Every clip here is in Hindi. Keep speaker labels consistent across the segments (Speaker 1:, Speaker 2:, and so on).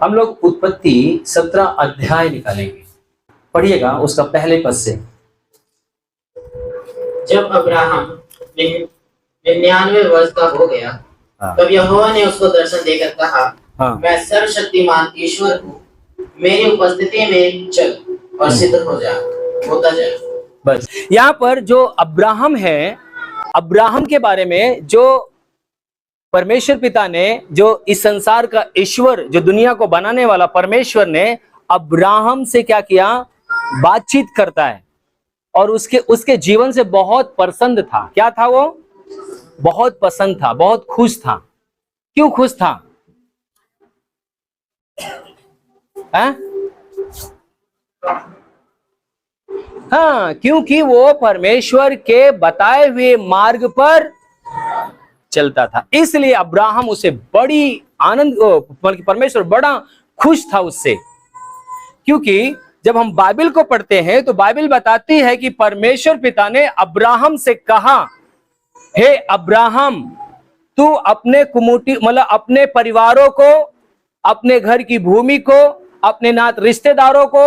Speaker 1: हम लोग उत्पत्ति 17 अध्याय निकालेंगे। पढ़िएगा उसका पहले पद से।
Speaker 2: जब अब्राहम 99 वर्ष का हो गया, तब यहोवा ने उसको दर्शन देकर कहा, मैं सर्वशक्तिमान ईश्वर हूँ, मेरी उपस्थिति में चल और सिद्ध हो जा, होता जा।
Speaker 1: बस यहाँ पर जो अब्राहम है, अब्राहम के बारे में जो परमेश्वर पिता ने, जो इस संसार का ईश्वर, जो दुनिया को बनाने वाला परमेश्वर ने अब्राहम से क्या किया, बातचीत करता है और उसके जीवन से बहुत प्रसन्न था। क्या था वो? बहुत पसंद था, बहुत खुश था। क्यों खुश था? हाँ, क्योंकि वो परमेश्वर के बताए हुए मार्ग पर चलता था, इसलिए अब्राहम उसे बड़ी आनंद, परमेश्वर बड़ा खुश था उससे। क्योंकि जब हम बाइबल को पढ़ते हैं तो बाइबल बताती है कि परमेश्वर पिता ने अब्राहम से कहा, हे अब्राहम, तू अपने कुमुटी मतलब अपने परिवारों को, अपने घर की भूमि को, अपने नात रिश्तेदारों को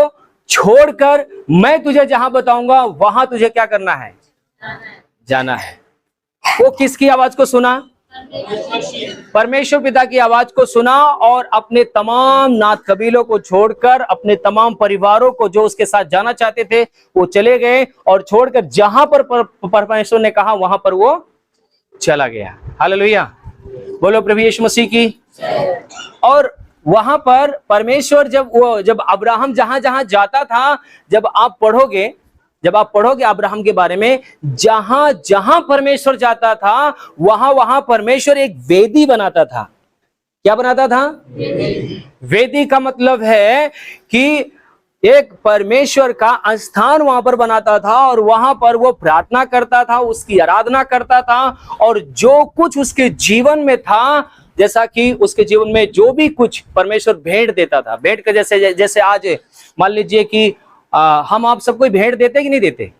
Speaker 1: छोड़कर मैं तुझे जहां बताऊंगा वहां तुझे क्या करना है? जाना है। वो किसकी आवाज को सुना? परमेश्वर पिता की आवाज को सुना और अपने तमाम नात कबीलों को छोड़कर, अपने तमाम परिवारों को जो उसके साथ जाना चाहते थे वो चले गए और छोड़कर जहां पर परमेश्वर ने कहा वहां पर वो चला गया। हालेलुया, बोलो प्रभु यीशु मसीह की। और वहां पर परमेश्वर जब अब्राहम जहां जहां जाता था, जब आप पढ़ोगे अब्राहम के बारे में, जहां जहां परमेश्वर जाता था वहां वहां परमेश्वर एक वेदी बनाता था। क्या बनाता था? वेदी का मतलब है कि एक परमेश्वर का स्थान वहां पर बनाता था और वहां पर वो प्रार्थना करता था, उसकी आराधना करता था। और जो कुछ उसके जीवन में था, जैसा कि उसके जीवन में जो भी कुछ परमेश्वर भेंट देता था, भेंट का जैसे आज मान लीजिए कि हम आप सबको भेंट देते कि नहीं देते?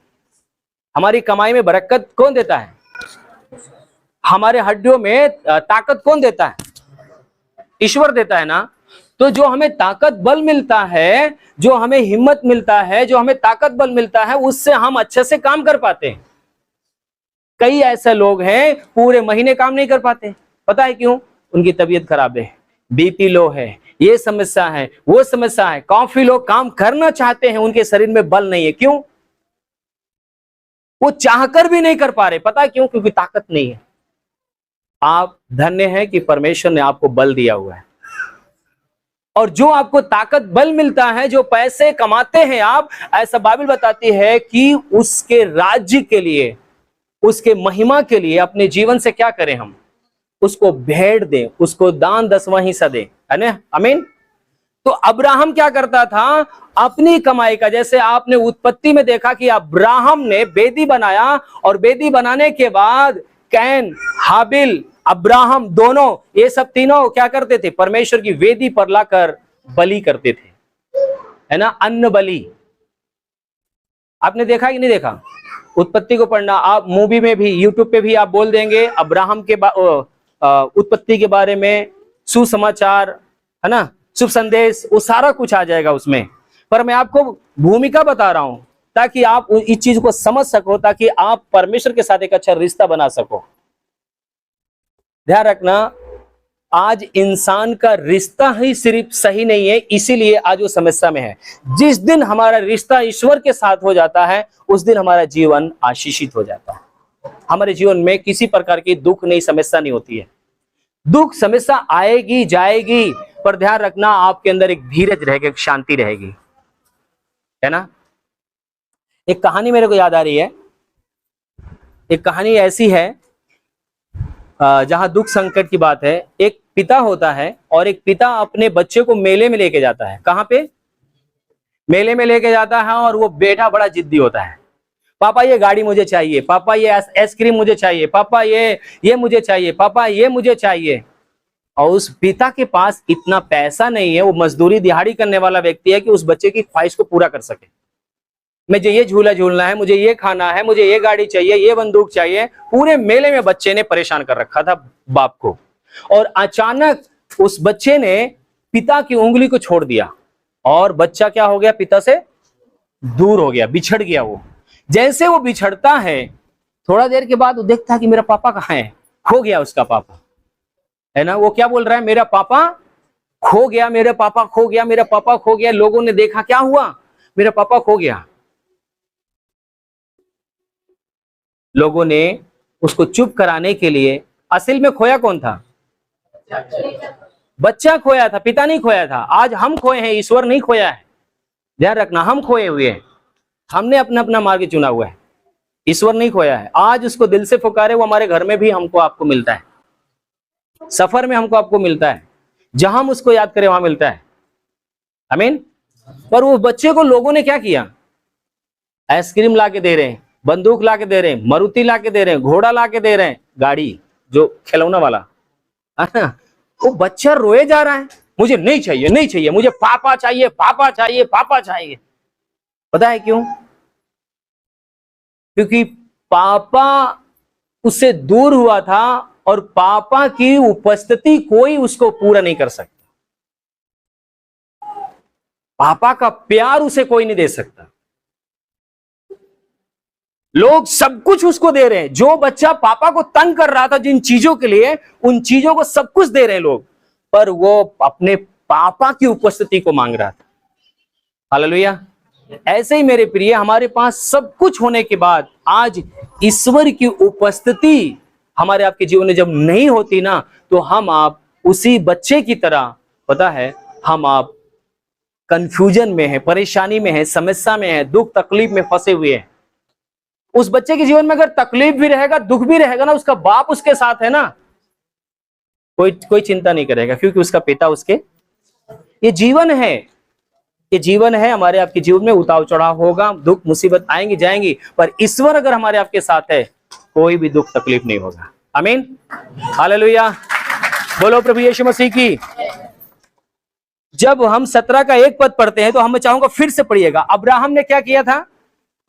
Speaker 1: हमारी कमाई में बरकत कौन देता है? हमारे हड्डियों में ताकत कौन देता है? ईश्वर देता है ना। तो जो हमें ताकत बल मिलता है, जो हमें हिम्मत मिलता है, जो हमें ताकत बल मिलता है, उससे हम अच्छे से काम कर पाते हैं। कई ऐसे लोग हैं पूरे महीने काम नहीं कर पाते। पता है क्यों? उनकी तबीयत खराब है, बीपी लो है, ये समस्या है, वो समस्या है। काफी लोग काम करना चाहते हैं, उनके शरीर में बल नहीं है। क्यों? वो चाहकर भी नहीं कर पा रहे। पता है क्यों? क्योंकि ताकत नहीं है। आप धन्य हैं कि परमेश्वर ने आपको बल दिया हुआ है। और जो आपको ताकत बल मिलता है, जो पैसे कमाते हैं आप, ऐसा बाइबल बताती है कि उसके राज्य के लिए, उसके महिमा के लिए अपने जीवन से क्या करें? हम उसको भेंट दें, उसको दान 10वां हिस्सा दें, है ना? आमीन। तो अब्राहम क्या करता था? अपनी कमाई का, जैसे आपने उत्पत्ति में देखा कि अब्राहम ने बेदी बनाया और बेदी बनाने के बाद कैन, हाबिल, अब्राहम दोनों, ये सब तीनों क्या करते थे? परमेश्वर की वेदी पर लाकर बलि करते थे, है ना? अन्न बलि। आपने देखा कि नहीं देखा? उत्पत्ति को पढ़ना, आप मूवी में भी, यूट्यूब पे भी आप बोल देंगे अब्राहम के उत्पत्ति के बारे में, सुसमाचार, है ना, शुभ संदेश, वो सारा कुछ आ जाएगा उसमें। पर मैं आपको भूमिका बता रहा हूं ताकि आप इस चीज को समझ सको, ताकि आप परमेश्वर के साथ एक अच्छा रिश्ता बना सको। ध्यान रखना, आज इंसान का रिश्ता ही सिर्फ सही नहीं है, इसीलिए आज वो समस्या में है। जिस दिन हमारा रिश्ता ईश्वर के साथ हो जाता है, उस दिन हमारा जीवन आशीषित हो जाता है। हमारे जीवन में किसी प्रकार की दुख नहीं, समस्या नहीं होती है। दुख समस्या आएगी जाएगी, पर ध्यान रखना आपके अंदर एक धीरज रहेगा, एक शांति रहेगी, है ना? एक कहानी मेरे को याद आ रही है। एक कहानी ऐसी है जहां दुख संकट की बात है। एक पिता होता है और एक पिता अपने बच्चे को मेले में लेके जाता है। कहां पे? मेले में लेके जाता है और वो बेटा बड़ा जिद्दी होता है। पापा ये गाड़ी मुझे चाहिए, पापा ये आइसक्रीम मुझे चाहिए, पापा ये मुझे चाहिए, पापा ये मुझे चाहिए। और उस पिता के पास इतना पैसा नहीं है, वो मजदूरी दिहाड़ी करने वाला व्यक्ति है, कि उस बच्चे की ख्वाहिश को पूरा कर सके। मुझे ये झूला झूलना है, मुझे ये खाना है, मुझे ये गाड़ी चाहिए, ये बंदूक चाहिए। पूरे मेले में बच्चे ने परेशान कर रखा था बाप को। और अचानक उस बच्चे ने पिता की उंगली को छोड़ दिया और बच्चा क्या हो गया, पिता से दूर हो गया, बिछड़ गया। वो जैसे वो बिछड़ता है, थोड़ा देर के बाद वो देखता है कि मेरा पापा कहाँ है, खो गया उसका पापा, है ना। वो क्या बोल रहा है, मेरा पापा खो गया, मेरा पापा खो गया, मेरा पापा खो गया। लोगों ने देखा, क्या हुआ, मेरा पापा खो गया। लोगों ने उसको चुप कराने के लिए, असल में खोया कौन था, बच्चा खोया था, पिता नहीं खोया था। आज हम खोए हैं, ईश्वर नहीं खोया है, ध्यान रखना, हम खोए हुए हैं, हमने अपना अपना मार्ग चुना हुआ है, ईश्वर नहीं खोया है। आज उसको दिल से पुकारे, वो हमारे घर में भी हमको आपको मिलता है, सफर में हमको आपको मिलता है, जहां हम उसको याद करें वहां मिलता है, आमीन। पर वो बच्चे को लोगों ने क्या किया, आइसक्रीम ला के दे रहे हैं, बंदूक ला के दे रहे हैं, मारुति ला के दे रहे हैं, घोड़ा ला के दे रहे हैं, गाड़ी जो खिलौना वाला, है ना। वो बच्चा रोए जा रहा है, मुझे नहीं चाहिए, नहीं चाहिए, मुझे पापा चाहिए, पापा चाहिए, पापा चाहिए। पता है क्यों? क्योंकि पापा उससे दूर हुआ था और पापा की उपस्थिति कोई उसको पूरा नहीं कर सकता, पापा का प्यार उसे कोई नहीं दे सकता। लोग सब कुछ उसको दे रहे हैं, जो बच्चा पापा को तंग कर रहा था जिन चीजों के लिए, उन चीजों को सब कुछ दे रहे हैं लोग, पर वो अपने पापा की उपस्थिति को मांग रहा था। हालेलुया। ऐसे ही मेरे प्रिय, हमारे पास सब कुछ होने के बाद आज ईश्वर की उपस्थिति हमारे आपके जीवन में जब नहीं होती ना, तो हम आप उसी बच्चे की तरह, पता है, हम आप कंफ्यूजन में है, परेशानी में है, समस्या में है, दुख तकलीफ में फंसे हुए हैं। उस बच्चे के जीवन में अगर तकलीफ भी रहेगा, दुख भी रहेगा ना, उसका बाप उसके साथ है ना, कोई चिंता नहीं करेगा, क्योंकि उसका पिता उसके, ये जीवन है, ये जीवन है। हमारे आपके जीवन में उतार चढ़ाव होगा, दुख मुसीबत आएंगी जाएंगी, पर ईश्वर अगर हमारे आपके साथ है, कोई भी दुख तकलीफ नहीं होगा। आमीन, हालेलुया, बोलो प्रभु यीशु मसीह की। जब हम 17 का 1 पद पढ़ते हैं, तो हम चाहूंगा फिर से पढ़िएगा। अब्राहम ने क्या किया था,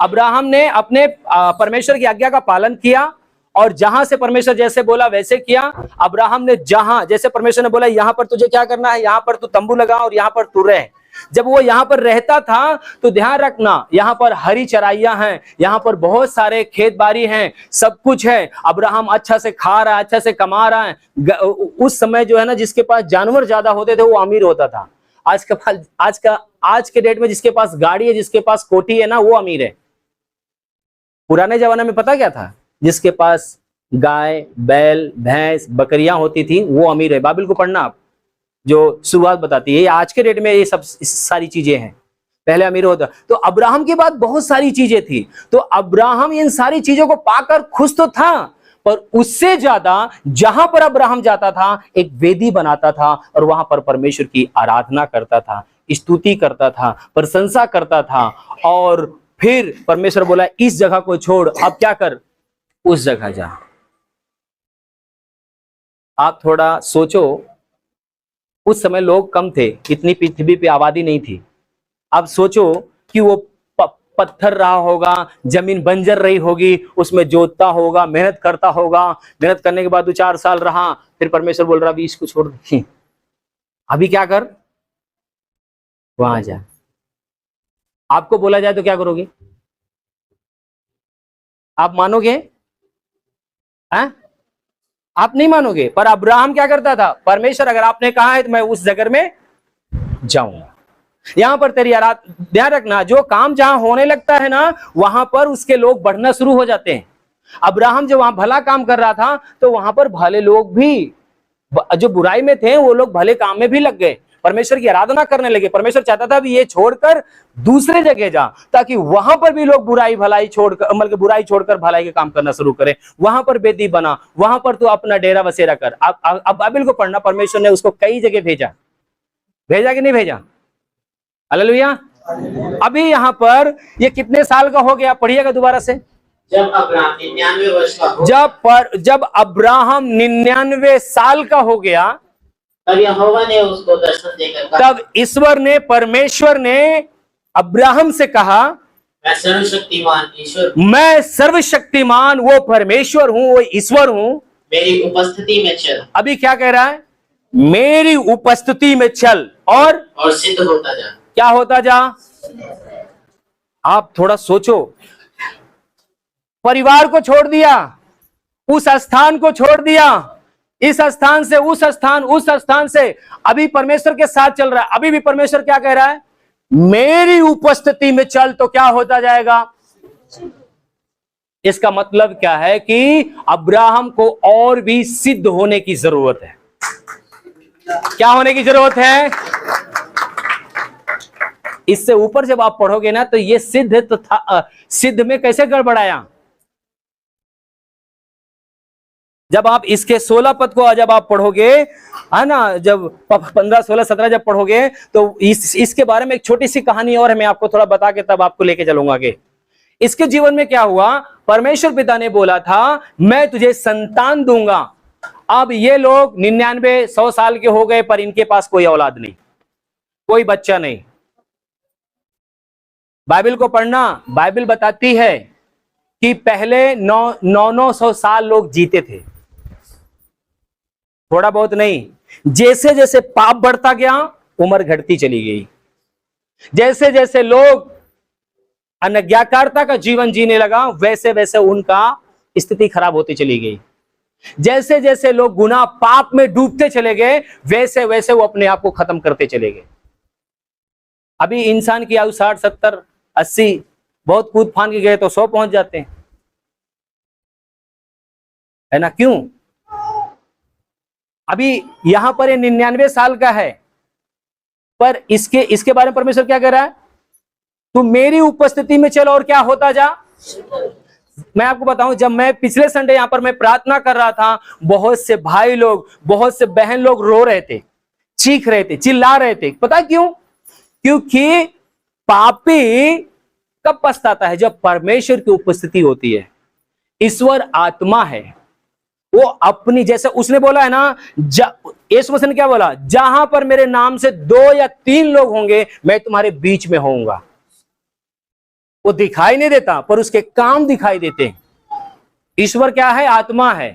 Speaker 1: अब्राहम ने अपने परमेश्वर की आज्ञा का पालन किया, और जहां से परमेश्वर जैसे बोला वैसे किया। अब्राहम ने जहां जैसे परमेश्वर ने बोला, यहां पर तुझे क्या करना है, यहां पर तू तंबू लगा और यहां पर तू रह। जब वो यहां पर रहता था, तो ध्यान रखना, यहां पर हरी चराइयां हैं, यहां पर बहुत सारे खेत बाड़ी हैं, सब कुछ है। अब्राहम अच्छा से खा रहा है, अच्छा से कमा रहा है। उस समय जो है ना, जिसके पास जानवर ज्यादा होते थे वो अमीर होता था। आज के डेट में जिसके पास गाड़ी है, जिसके पास कोठी है ना, वो अमीर है। पुराने जमाने में पता क्या था, जिसके पास गाय, बैल, भैंस, बकरियां होती थी, वो अमीर है। बाइबल को पढ़ना आप, जो शुरुआत बताती है। आज के डेट में ये सब सारी चीजें हैं, पहले अमीर होता। तो अब्राहम के बाद बहुत सारी चीजें थी, तो अब्राहम इन सारी चीजों को पाकर खुश तो था, पर उससे ज्यादा जहां पर अब्राहम जाता था, एक वेदी बनाता था और वहां पर परमेश्वर की आराधना करता था, स्तुति करता था, प्रशंसा करता था। और फिर परमेश्वर बोला, इस जगह को छोड़, अब क्या कर, उस जगह जा। आप थोड़ा सोचो, उस समय लोग कम थे, इतनी पृथ्वी पे आबादी नहीं थी। अब सोचो कि वो पत्थर रहा होगा, जमीन बंजर रही होगी, उसमें जोतता होगा, मेहनत करता होगा, मेहनत करने के बाद 2-4 साल रहा, फिर परमेश्वर बोल रहा, अभी इसको छोड़ दे, अभी क्या कर, वहां जा। आपको बोला जाए तो क्या करोगे, आप मानोगे? हैं? आप नहीं मानोगे। पर अब्राहम क्या करता था, परमेश्वर अगर आपने कहा है तो मैं उस जगह में जाऊंगा। यहां पर तेरी ध्यान रखना, जो काम जहां होने लगता है ना, वहां पर उसके लोग बढ़ना शुरू हो जाते हैं। अब्राहम जो वहां भला काम कर रहा था, तो वहां पर भले लोग भी, जो बुराई में थे, वो लोग भले काम में भी लग गए, परमेश्वर की आराधना करने लगे। परमेश्वर चाहता था भी ये छोड़कर दूसरे जगह जा, ताकि वहां पर भी लोग बुराई छोड़कर, मतलब बुराई छोड़कर भलाई के काम करना शुरू करें। वहां पर बेदी बना, वहां पर तू अपना डेरा बसेरा कर। अब बाइबल को पढ़ना, परमेश्वर ने उसको कई जगह भेजा, भेजा कि नहीं भेजा? हालेलुया। अभी यहां पर ये कितने साल का हो गया, पढ़िएगा दोबारा से।
Speaker 2: जब अब्राहम 99 वर्ष का हो,
Speaker 1: जब अब्राहम 99 साल का हो गया,
Speaker 2: तब यहोवा ने उसको दर्शन देकर कहा,
Speaker 1: तब ईश्वर ने, परमेश्वर ने अब्राहम से कहा,
Speaker 2: मैं सर्वशक्तिमान ईश्वर,
Speaker 1: मैं सर्वशक्तिमान वो परमेश्वर हूं, वो ईश्वर हूं,
Speaker 2: मेरी उपस्थिति में चल।
Speaker 1: अभी क्या कह रहा है, मेरी उपस्थिति में चल और
Speaker 2: सिद्ध होता जा।
Speaker 1: क्या होता जा? आप थोड़ा सोचो, परिवार को छोड़ दिया, उस स्थान को छोड़ दिया, इस स्थान से उस स्थान, उस स्थान से अभी परमेश्वर के साथ चल रहा है। अभी भी परमेश्वर क्या कह रहा है? मेरी उपस्थिति में चल तो क्या होता जाएगा? इसका मतलब क्या है कि अब्राहम को और भी सिद्ध होने की जरूरत है। क्या होने की जरूरत है? इससे ऊपर जब आप पढ़ोगे ना तो ये सिद्ध तो था, सिद्ध में कैसे गड़बड़ाया? जब आप इसके 16 पद को जब आप पढ़ोगे, है ना, जब 15, 16, 17 जब पढ़ोगे तो इसके बारे में एक छोटी सी कहानी और है, मैं आपको थोड़ा बता के तब आपको लेके चलूंगा आगे। इसके जीवन में क्या हुआ? परमेश्वर पिता ने बोला था मैं तुझे संतान दूंगा। अब ये लोग 99, 100 साल के हो गए पर इनके पास कोई औलाद नहीं, कोई बच्चा नहीं। बाइबल को पढ़ना, बाइबल बताती है कि पहले 900 साल लोग जीते थे, थोड़ा बहुत नहीं। जैसे जैसे पाप बढ़ता गया उम्र घटती चली गई, जैसे जैसे लोग अनज्ञाकारिता का जीवन जीने लगा वैसे वैसे उनका स्थिति खराब होती चली गई। जैसे जैसे लोग गुनाह पाप में डूबते चले गए वैसे वैसे वो अपने आप को खत्म करते चले गए। अभी इंसान की आयु 60, 70, 80, बहुत कूद फान के गए तो 100 पहुंच जाते हैं, है ना? क्यों? अभी यहां पर ये 99 साल का है, पर इसके बारे में परमेश्वर क्या कह रहा है? तू मेरी उपस्थिति में चल और क्या होता जा। मैं आपको बताऊं, जब मैं पिछले संडे यहां पर मैं प्रार्थना कर रहा था, बहुत से भाई लोग, बहुत से बहन लोग रो रहे थे, चीख रहे थे, चिल्ला रहे थे। पता क्यों? क्योंकि पापी कब पछताता है? जब परमेश्वर की उपस्थिति होती है। ईश्वर आत्मा है, वो अपनी, जैसे उसने बोला है ना, यीशु मसीह ने क्या बोला? जहां पर मेरे नाम से 2 या 3 लोग होंगे मैं तुम्हारे बीच में होऊंगा। वो दिखाई नहीं देता पर उसके काम दिखाई देते हैं। ईश्वर क्या है? आत्मा है।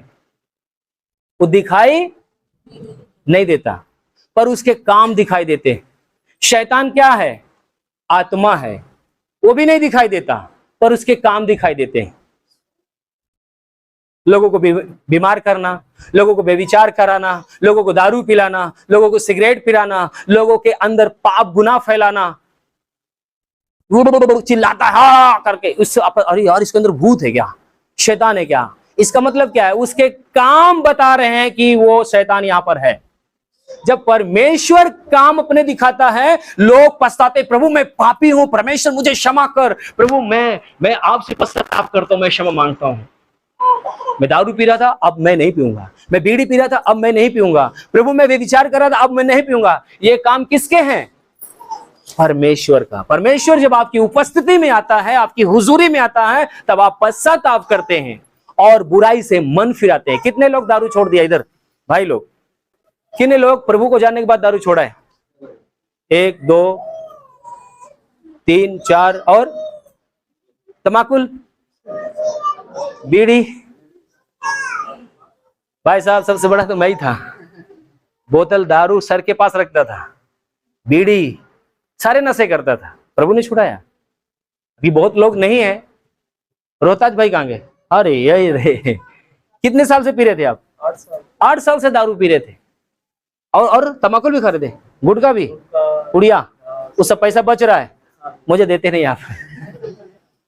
Speaker 1: वो दिखाई नहीं देता पर उसके काम दिखाई देते हैं। शैतान क्या है? आत्मा है, वो भी नहीं दिखाई देता पर उसके काम दिखाई देते हैं। लोगों को बीमार करना, लोगों को बेविचार कराना, लोगों को दारू पिलाना, लोगों को सिगरेट पिलाना, लोगों के अंदर पाप गुनाह फैलाना, चिल्लाता है करके उससे अरे यार इसके अंदर भूत है क्या, शैतान है क्या? इसका मतलब क्या है? उसके काम बता रहे हैं कि वो शैतान यहां पर है। जब परमेश्वर काम अपने दिखाता है लोग पछताते, प्रभु मैं पापी हूं, परमेश्वर मुझे क्षमा कर, प्रभु मैं आपसे पश्चाताप करता हूं, मैं क्षमा मांगता हूं। मैं दारू पी रहा था अब मैं नहीं पीऊंगा, मैं बीड़ी पी रहा था अब मैं नहीं पीऊंगा, प्रभु मैं व्यभिचार कर रहा था अब मैं नहीं पीऊंगा। ये काम किसके हैं? परमेश्वर का। परमेश्वर जब आपकी उपस्थिति में आता है, आपकी हुजूरी में आता है, तब आप पश्चाताप करते हैं और बुराई से मन फिराते हैं। कितने लोग दारू छोड़ दिया इधर भाई लोग? कितने लोग प्रभु को जानने के बाद दारू छोड़ा है? 1, 2, 3, 4 और तमाकुल, बीड़ी। भाई साहब सबसे बड़ा तो मैं ही था, बोतल दारू सर के पास रखता था, बीड़ी, सारे नशे करता था, प्रभु ने छुड़ाया। अभी बहुत लोग नहीं है। रोहताज भाई कहां गए? अरे यही रहे। कितने साल से पी रहे थे आप? 8 साल से दारू पी रहे थे और तमाकुल भी खा रहे थे, गुटखा भी, उड़िया, उससे पैसा बच रहा है, मुझे देते नहीं आप।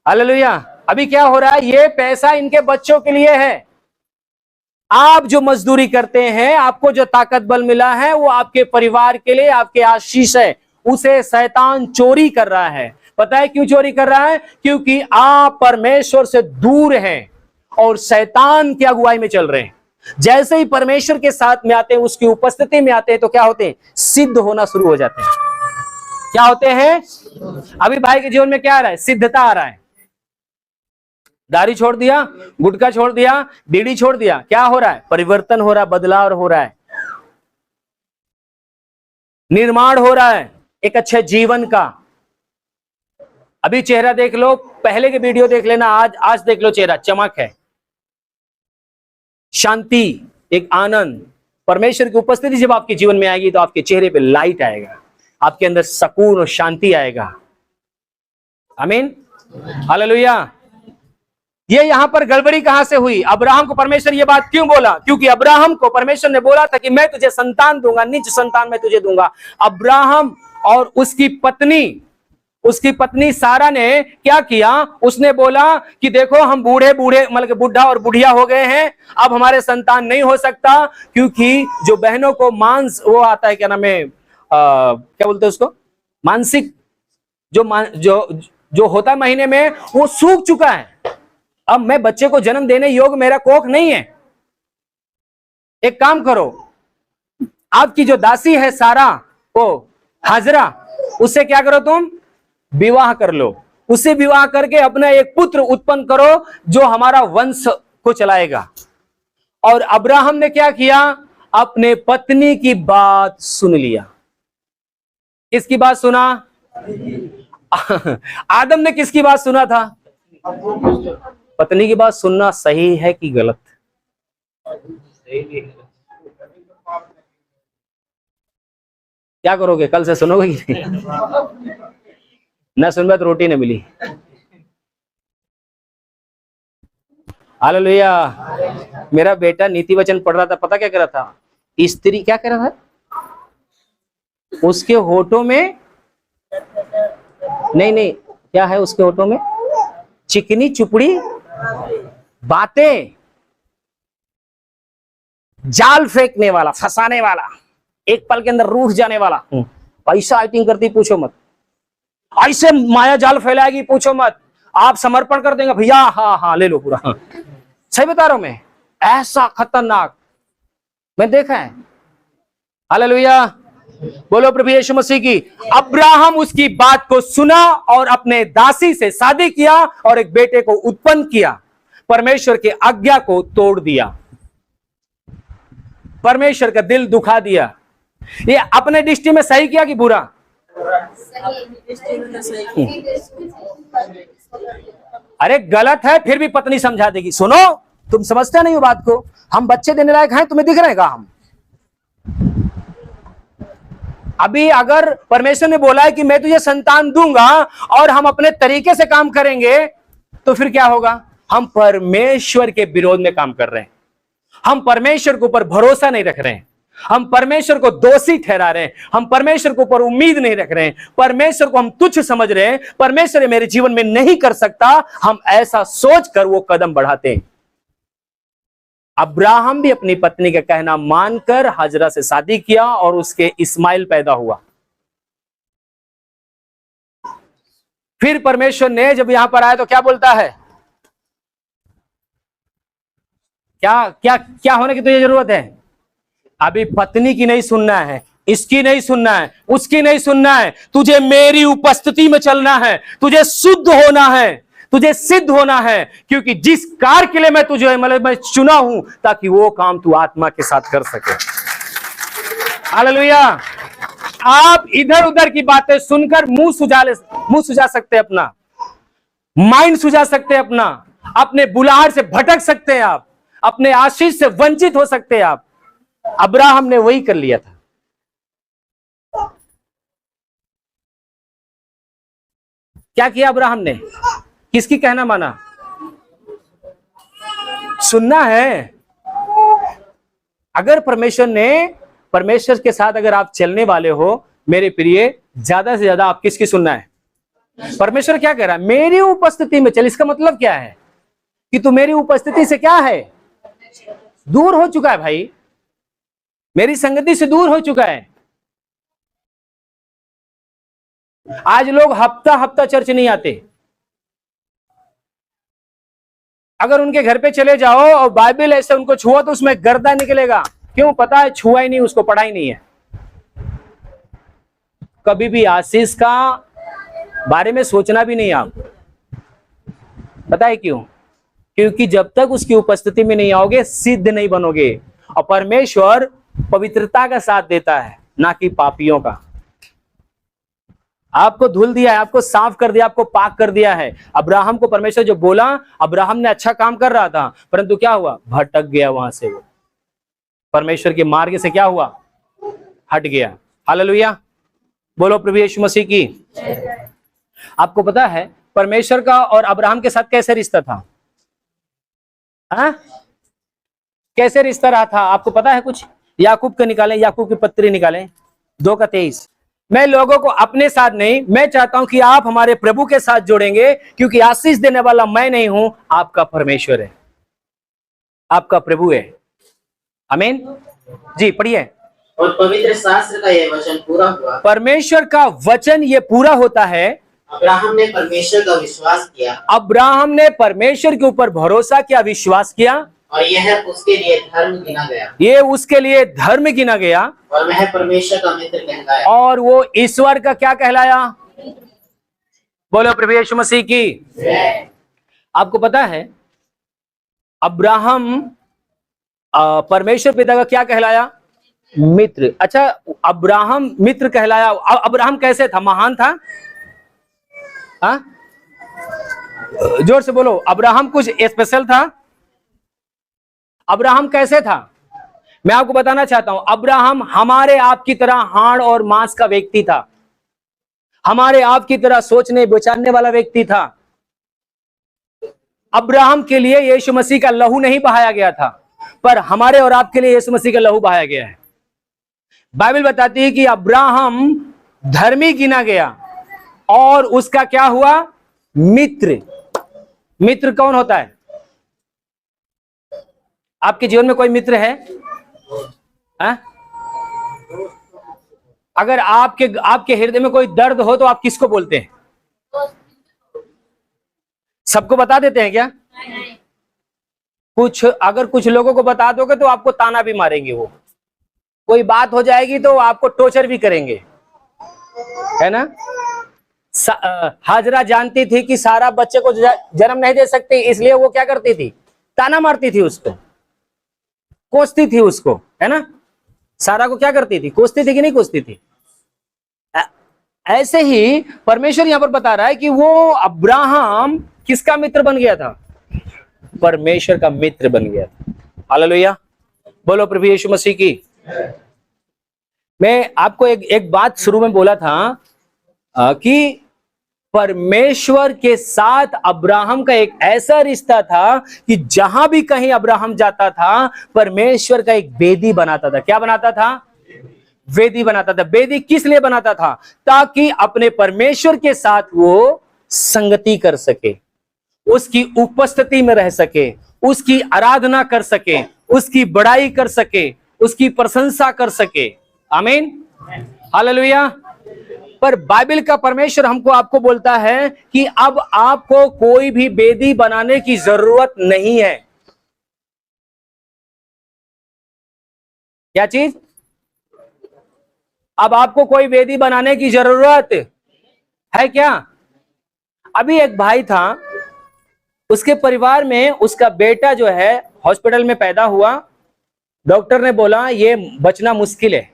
Speaker 1: हालेलुया। अभी क्या हो रहा है? ये पैसा इनके बच्चों के लिए है। आप जो मजदूरी करते हैं, आपको जो ताकत बल मिला है, वो आपके परिवार के लिए आपके आशीष है। उसे शैतान चोरी कर रहा है। पता है क्यों चोरी कर रहा है? क्योंकि आप परमेश्वर से दूर हैं और शैतान की अगुवाई में चल रहे हैं। जैसे ही परमेश्वर के साथ में आते हैं, उसकी उपस्थिति में आते हैं, तो क्या होते हैं? सिद्ध होना शुरू हो जाते हैं। क्या होते हैं? अभी भाई के जीवन में क्या आ रहा है? सिद्धता आ रहा है। दारू छोड़ दिया, गुटखा छोड़ दिया, बीड़ी छोड़ दिया, क्या हो रहा है? परिवर्तन हो रहा है, बदलाव हो रहा है, निर्माण हो रहा है एक अच्छे जीवन का। अभी चेहरा देख लो, पहले के वीडियो देख लेना, आज देख लो, चेहरा चमक है, शांति, एक आनंद, परमेश्वर की उपस्थिति जब आपके जीवन में आएगी तो आपके चेहरे पे लाइट आएगा, आपके अंदर सुकून और शांति आएगा। आमीन, हालेलुया। ये यहां पर गड़बड़ी कहां से हुई? अब्राहम को परमेश्वर ये बात क्यों बोला? क्योंकि अब्राहम को परमेश्वर ने बोला था कि मैं तुझे संतान दूंगा, निज संतान मैं तुझे दूंगा। अब्राहम और उसकी पत्नी सारा ने क्या किया? उसने बोला कि देखो हम बूढ़े मतलब कि बुढ़ा और बुढ़िया हो गए हैं, अब हमारे संतान नहीं हो सकता, क्योंकि जो बहनों को मांस वो आता है, क्या नाम है, क्या बोलते हैं उसको, मानसिक जो होता है महीने में, वो सूख चुका है। अब मैं बच्चे को जन्म देने योग्य, मेरा कोख नहीं है। एक काम करो, आपकी जो दासी है सारा, वो हाजरा, उससे क्या करो, तुम विवाह कर लो, उससे विवाह करके अपना एक पुत्र उत्पन्न करो जो हमारा वंश को चलाएगा। और अब्राहम ने क्या किया? अपने पत्नी की बात सुन लिया। किसकी बात सुना? आदम ने किसकी बात सुना था? पत्नी की बात सुनना सही है कि गलत? क्या करोगे, कल से सुनोगे कि नहीं? ना सुनबा तो रोटी नहीं मिली। हालेलुया। मेरा बेटा नीति वचन पढ़ रहा था, पता क्या कह रहा था? स्त्री क्या कह रहा था? उसके होठों में नहीं, क्या है उसके होठों में? चिकनी चुपड़ी बातें, जाल फेंकने वाला, फंसाने वाला, एक पल के अंदर रूठ जाने वाला। पैसा एक्टिंग करती पूछो मत, ऐसे माया जाल फैलाएगी पूछो मत। आप समर्पण कर देंगे भैया, हाँ ले लो पूरा। सही बता रहा हूं मैं, ऐसा खतरनाक मैं देखा है। हालेलुया, बोलो प्रभु यीशु मसीह की। अब्राहम उसकी बात को सुना और अपने दासी से शादी किया और एक बेटे को उत्पन्न किया। परमेश्वर की आज्ञा को तोड़ दिया, परमेश्वर का दिल दुखा दिया। ये अपने दृष्टि में सही किया कि बुरा? अरे गलत है, फिर भी पत्नी समझा देगी। सुनो, तुम समझते नहीं हो बात को। हम बच्चे देने लायक हैं, तुम्हें दिख रहेगा? हम अभी अगर परमेश्वर ने बोला है कि मैं तुझे संतान दूंगा और हम अपने तरीके से काम करेंगे, तो फिर क्या होगा? हम परमेश्वर के विरोध में काम कर रहे हैं। हम परमेश्वर के ऊपर भरोसा नहीं रख रहे हैं, हम परमेश्वर को दोषी ठहरा रहे हैं, हम परमेश्वर के ऊपर उम्मीद नहीं रख रहे हैं, परमेश्वर को हम तुच्छ समझ रहे हैं। परमेश्वर ये मेरे जीवन में नहीं कर सकता, हम ऐसा सोचकर वो कदम बढ़ाते हैं। अब्राहम भी अपनी पत्नी का कहना मानकर हाजरा से शादी किया और उसके इस्माइल पैदा हुआ। फिर परमेश्वर ने जब यहां पर आया तो क्या बोलता है? क्या क्या क्या होने की तुझे जरूरत है? अभी पत्नी की नहीं सुनना है, इसकी नहीं सुनना है, उसकी नहीं सुनना है, तुझे मेरी उपस्थिति में चलना है, तुझे शुद्ध होना है, तुझे सिद्ध होना है, क्योंकि जिस कार्य के लिए मैं तुझे मैं चुना हूं, ताकि वो काम तू आत्मा के साथ कर सके। हालेलुया। आप इधर उधर की बातें सुनकर मुंह सुझा सकते हैं, अपना माइंड सुझा सकते हैं, अपने बुलाहट से भटक सकते हैं, आप अपने आशीष से वंचित हो सकते हैं। आप अब्राहम ने वही कर लिया था। क्या किया अब्राहम ने? किसकी कहना माना? सुनना है। अगर परमेश्वर के साथ अगर आप चलने वाले हो, मेरे प्रिय, ज्यादा से ज्यादा आप किसकी सुनना है? परमेश्वर क्या कह रहा है? मेरी उपस्थिति में चल। इसका मतलब क्या है? कि तू मेरी उपस्थिति से क्या है? दूर हो चुका है भाई, मेरी संगति से दूर हो चुका है। आज लोग हफ्ता हफ्ता चर्च नहीं आते। अगर उनके घर पे चले जाओ और बाइबल ऐसे उनको छुआ तो उसमें गर्दा निकलेगा। क्यों? पता है, छुआ ही नहीं, उसको पढ़ा ही नहीं है। कभी भी आशीष का बारे में सोचना भी नहीं आप। पता है क्यों? क्योंकि जब तक उसकी उपस्थिति में नहीं आओगे, सिद्ध नहीं बनोगे। और परमेश्वर पवित्रता का साथ देता है, ना कि पापियों का। आपको धुल दिया है, आपको साफ कर दिया, आपको पाक कर दिया है। अब्राहम को परमेश्वर जो बोला, अब्राहम ने अच्छा काम कर रहा था, परंतु क्या हुआ? भटक गया वहां से वो। परमेश्वर के मार्ग से क्या हुआ, हट गया। हालेलुया, बोलो प्रभु यीशु मसीह की। आपको पता है परमेश्वर का और अब्राहम के साथ कैसे रिश्ता था? हाँ, कैसे रिश्ता रहा था आपको पता है कुछ? याकूब का निकालें, याकूब की पत्री निकालें 2:23। मैं लोगों को अपने साथ नहीं, मैं चाहता हूं कि आप हमारे प्रभु के साथ जोड़ेंगे, क्योंकि आशीष देने वाला मैं नहीं हूं, आपका परमेश्वर है, आपका प्रभु है। आमीन जी, पढ़िए।
Speaker 2: और पवित्र शास्त्र का यह वचन पूरा हुआ,
Speaker 1: परमेश्वर का वचन ये पूरा होता है।
Speaker 2: अब्राहम ने परमेश्वर का विश्वास किया,
Speaker 1: अब्राहम ने परमेश्वर के ऊपर भरोसा किया, विश्वास किया,
Speaker 2: और यह उसके लिए धर्म गिना गया,
Speaker 1: ये उसके लिए धर्म गिना गया,
Speaker 2: और वह परमेश्वर का मित्र कहलाया,
Speaker 1: और वो ईश्वर का क्या कहलाया? बोलो प्रभु यीशु मसीह की। आपको पता है अब्राहम परमेश्वर पिता का क्या कहलाया? मित्र। अच्छा, अब्राहम मित्र कहलाया। अब्राहम कैसे था? महान था? हाँ, जोर से बोलो, अब्राहम कुछ स्पेशल था? अब्राहम कैसे था? मैं आपको बताना चाहता हूं, अब्राहम हमारे आपकी तरह हाड़ और मांस का व्यक्ति था, हमारे आपकी तरह सोचने विचारने वाला व्यक्ति था। अब्राहम के लिए यीशु मसीह का लहू नहीं बहाया गया था, पर हमारे और आपके लिए यीशु मसीह का लहू बहाया गया है। बाइबल बताती है कि अब्राहम धर्मी गिना गया, और उसका क्या हुआ? मित्र। मित्र कौन होता है? आपके जीवन में कोई मित्र है? अगर आपके हृदय में कोई दर्द हो तो आप किसको बोलते हैं? सबको बता देते हैं क्या? अगर कुछ लोगों को बता दोगे तो आपको ताना भी मारेंगे, वो कोई बात हो जाएगी तो आपको टॉर्चर भी करेंगे, है ना? हाजरा जानती थी कि सारा बच्चे को जन्म नहीं दे सकती, इसलिए वो क्या करती थी? ताना मारती थी, उसको कोसती थी, उसको, है ना? सारा को क्या करती थी? कोसती थी कि नहीं कोसती थी? ऐसे ही परमेश्वर यहां पर बता रहा है कि वो अब्राहम किसका मित्र बन गया था? परमेश्वर का मित्र बन गया था। हालेलुया, बोलो प्रभु यीशु मसीह की। मैं आपको एक बात शुरू में बोला था कि परमेश्वर के साथ अब्राहम का एक ऐसा रिश्ता था कि जहां भी कहीं अब्राहम जाता था, परमेश्वर का एक वेदी बनाता था। क्या बनाता था? वेदी बनाता था। वेदी किस लिए बनाता था? ताकि अपने परमेश्वर के साथ वो संगति कर सके, उसकी उपस्थिति में रह सके, उसकी आराधना कर सके, उसकी बड़ाई कर सके, उसकी प्रशंसा कर सके। आमीन, हालेलुया। पर बाइबल का परमेश्वर हमको आपको बोलता है कि अब आपको कोई भी वेदी बनाने की जरूरत नहीं है। क्या चीज? अब आपको कोई वेदी बनाने की जरूरत है क्या? अभी एक भाई था, उसके परिवार में उसका बेटा जो है हॉस्पिटल में पैदा हुआ। डॉक्टर ने बोला ये बचना मुश्किल है,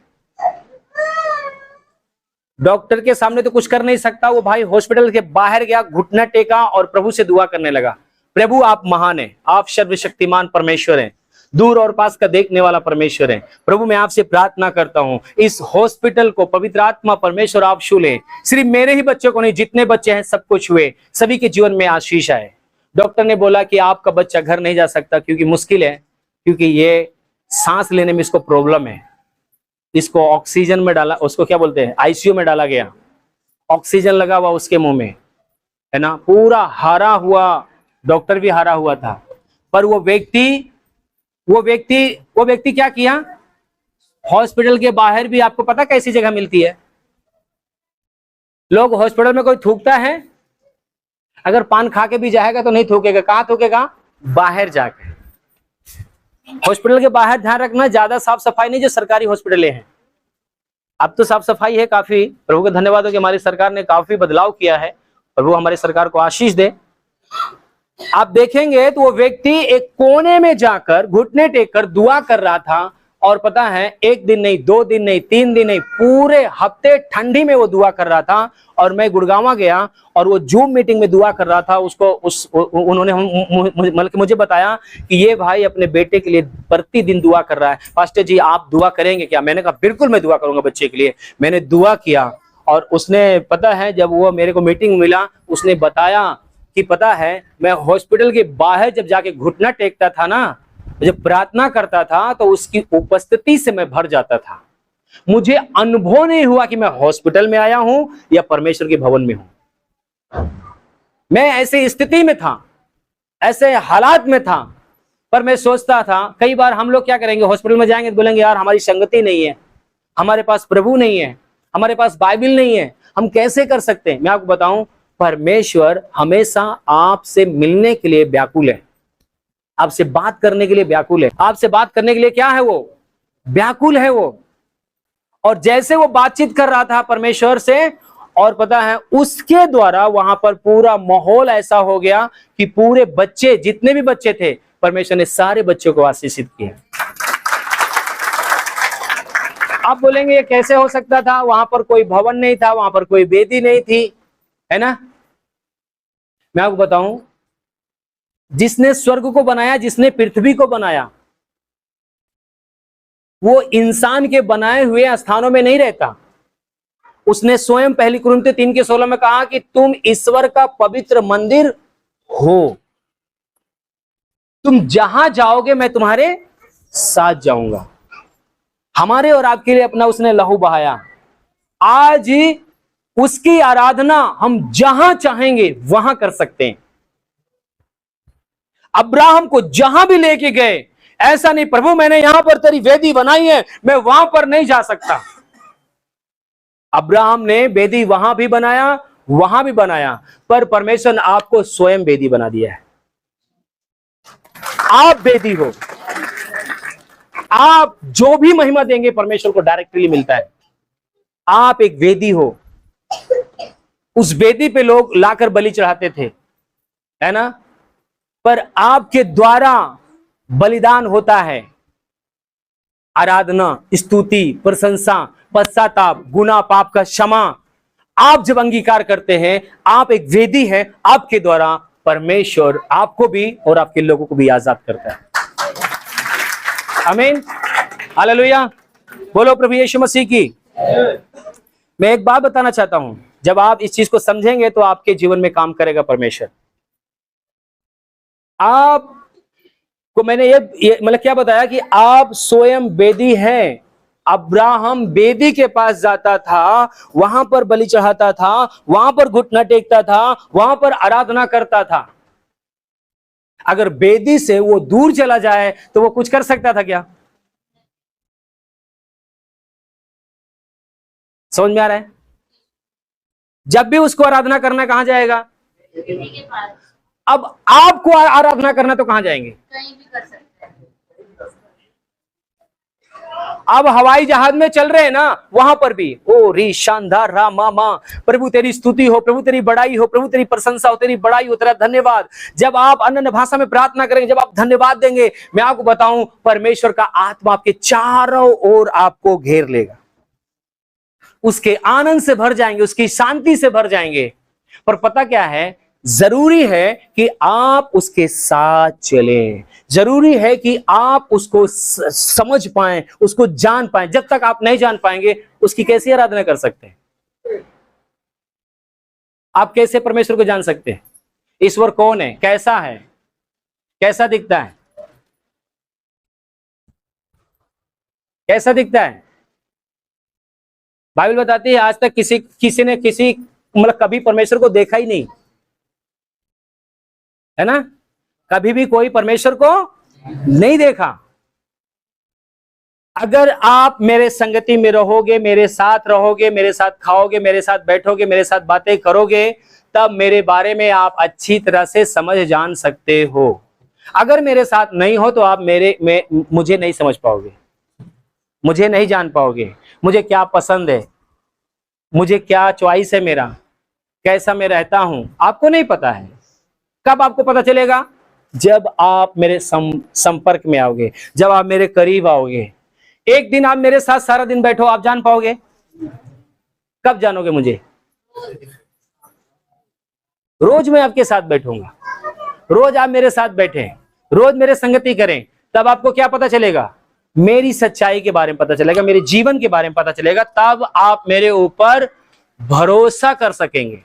Speaker 1: डॉक्टर के सामने तो कुछ कर नहीं सकता। वो भाई हॉस्पिटल के बाहर गया, घुटना टेका और प्रभु से दुआ करने लगा, प्रभु आप महान हैं, आप सर्वशक्तिमान परमेश्वर हैं, दूर और पास का देखने वाला परमेश्वर है। प्रभु मैं आपसे प्रार्थना करता हूं, इस हॉस्पिटल को पवित्र आत्मा परमेश्वर आप छू लें। सिर्फ मेरे ही बच्चे को नहीं, जितने बच्चे हैं सबको छुए, सभी के जीवन में आशीष आए। डॉक्टर ने बोला कि आपका बच्चा घर नहीं जा सकता, क्योंकि मुश्किल है, क्योंकि ये सांस लेने में इसको प्रॉब्लम है। इसको ऑक्सीजन में डाला, उसको क्या बोलते हैं, आईसीयू में डाला गया, ऑक्सीजन लगा हुआ उसके मुंह में, है ना, पूरा हारा हुआ, डॉक्टर भी हारा हुआ था। पर वो व्यक्ति क्या किया? हॉस्पिटल के बाहर भी आपको पता कैसी जगह मिलती है? लोग हॉस्पिटल में कोई थूकता है, अगर पान खा के भी जाएगा तो नहीं थूकेगा। कहां थूकेगा? बाहर जाके। हॉस्पिटल के बाहर ध्यान रखना, ज्यादा साफ सफाई नहीं, जो सरकारी हॉस्पिटलें हैं। अब तो साफ सफाई है काफी, प्रभु का धन्यवाद हो कि हमारी सरकार ने काफी बदलाव किया है। प्रभु हमारी सरकार को आशीष दे। आप देखेंगे तो वो व्यक्ति एक कोने में जाकर घुटने टेक कर दुआ कर रहा था, और पता है, एक दिन नहीं, 2 दिन नहीं, 3 दिन नहीं, पूरे हफ्ते ठंडी में वो दुआ कर रहा था। और मैं गुड़गांव गया और वो जूम मीटिंग में दुआ कर रहा था। उन्होंने मतलब मुझे बताया कि ये भाई अपने बेटे के लिए प्रतिदिन दुआ कर रहा है। पास्टर जी आप दुआ करेंगे क्या? मैंने कहा बिल्कुल मैं दुआ करूंगा बच्चे के लिए। मैंने दुआ किया और उसने, पता है, जब वो मेरे को मीटिंग मिला, उसने बताया कि पता है, मैं हॉस्पिटल के बाहर जब जाके घुटना टेकता था ना, जब प्रार्थना करता था, तो उसकी उपस्थिति से मैं भर जाता था। मुझे अनुभव नहीं हुआ कि मैं हॉस्पिटल में आया हूं या परमेश्वर के भवन में हूं। मैं ऐसी स्थिति में था, ऐसे हालात में था। पर मैं सोचता था, कई बार हम लोग क्या करेंगे, हॉस्पिटल में जाएंगे तो बोलेंगे यार हमारी संगति नहीं है, हमारे पास प्रभु नहीं है, हमारे पास बाइबल नहीं है, हम कैसे कर सकते हैं? मैं आपको बताऊं, परमेश्वर हमेशा आपसे मिलने के लिए व्याकुल है, आपसे बात करने के लिए व्याकुल है। आपसे बात करने के लिए क्या है? वो व्याकुल है वो। और जैसे वो बातचीत कर रहा था परमेश्वर से, और पता है, उसके द्वारा वहां पर पूरा माहौल ऐसा हो गया कि पूरे बच्चे, जितने भी बच्चे थे, परमेश्वर ने सारे बच्चों को आशीषित किया। आप बोलेंगे ये कैसे हो सकता था? वहां पर कोई भवन नहीं था, वहां पर कोई वेदी नहीं थी, है ना? मैं आपको बताऊं, जिसने स्वर्ग को बनाया, जिसने पृथ्वी को बनाया, वो इंसान के बनाए हुए स्थानों में नहीं रहता। उसने स्वयं पहली कुरिन्थियों 3:16 में कहा कि तुम ईश्वर का पवित्र मंदिर हो, तुम जहां जाओगे मैं तुम्हारे साथ जाऊंगा। हमारे और आपके लिए अपना उसने लहू बहाया। आज उसकी आराधना हम जहां चाहेंगे वहां कर सकते हैं। अब्राहम को जहां भी लेके गए, ऐसा नहीं प्रभु मैंने यहां पर तेरी वेदी बनाई है, मैं वहां पर नहीं जा सकता। अब्राहम ने वेदी वहां भी बनाया, वहां भी बनाया, पर परमेश्वर ने आपको स्वयं वेदी बना दिया है। आप वेदी हो। आप जो भी महिमा देंगे परमेश्वर को डायरेक्टली मिलता है। आप एक वेदी हो। उस वेदी पे लोग लाकर बलि चढ़ाते थे, है ना? पर आपके द्वारा बलिदान होता है। आराधना, स्तुति, प्रशंसा, पश्चाताप, गुनाह पाप का क्षमा, आप जब अंगीकार करते हैं, आप एक वेदी हैं। आपके द्वारा परमेश्वर आपको भी और आपके लोगों को भी आजाद करता है। आमीन, हालेलुया, बोलो प्रभु यीशु मसीह की। मैं एक बात बताना चाहता हूं, जब आप इस चीज को समझेंगे तो आपके जीवन में काम करेगा परमेश्वर। आपको मैंने ये मतलब क्या बताया कि आप स्वयं वेदी हैं। अब्राहम वेदी के पास जाता था, वहां पर बलि चढ़ाता था, वहां पर घुटना टेकता था, वहां पर आराधना करता था। अगर वेदी से वो दूर चला जाए तो वो कुछ कर सकता था क्या? समझ में आ रहा है? जब भी उसको आराधना करना कहां जाएगा? अब आपको आराधना करना तो कहां जाएंगे?
Speaker 3: कहीं भी कर सकते हैं।
Speaker 1: अब हवाई जहाज में चल रहे हैं ना, वहां पर भी ओ री शानदार रामा मां, प्रभु तेरी स्तुति हो, प्रभु तेरी बड़ाई हो, प्रभु तेरी प्रशंसा हो, तेरी बड़ाई हो, तेरा धन्यवाद। जब आप अन्य भाषा में प्रार्थना करेंगे, जब आप धन्यवाद देंगे, मैं आपको बताऊं परमेश्वर का आत्मा आपके चारों ओर आपको घेर लेगा। उसके आनंद से भर जाएंगे, उसकी शांति से भर जाएंगे। पर पता क्या है, जरूरी है कि आप उसके साथ चलें। जरूरी है कि आप उसको समझ पाएं, उसको जान पाएं। जब तक आप नहीं जान पाएंगे, उसकी कैसी आराधना कर सकते हैं? आप कैसे परमेश्वर को जान सकते हैं? ईश्वर कौन है, कैसा है, कैसा दिखता है, कैसा दिखता है? बाइबल बताती है आज तक किसी ने मतलब कभी परमेश्वर को देखा ही नहीं, है ना? कभी भी कोई परमेश्वर को नहीं देखा। अगर आप मेरे संगति में रहोगे, मेरे साथ रहोगे, मेरे साथ खाओगे, मेरे साथ बैठोगे, मेरे साथ बातें करोगे, तब मेरे बारे में आप अच्छी तरह से समझ जान सकते हो। अगर मेरे साथ नहीं हो तो आप मुझे नहीं समझ पाओगे, मुझे नहीं जान पाओगे। मुझे क्या पसंद है, मुझे क्या चॉइस है, मेरा कैसा मैं रहता हूं, आपको नहीं पता है। कब आपको पता चलेगा? जब आप मेरे संपर्क में आओगे, जब आप मेरे करीब आओगे। एक दिन आप मेरे साथ सारा दिन बैठो, आप जान पाओगे? कब जानोगे मुझे? रोज मैं आपके साथ बैठूंगा, रोज आप मेरे साथ बैठे, रोज मेरे संगति करें, तब आपको क्या पता चलेगा? मेरी सच्चाई के बारे में पता चलेगा, मेरे जीवन के बारे में पता चलेगा, तब आप मेरे ऊपर भरोसा कर सकेंगे,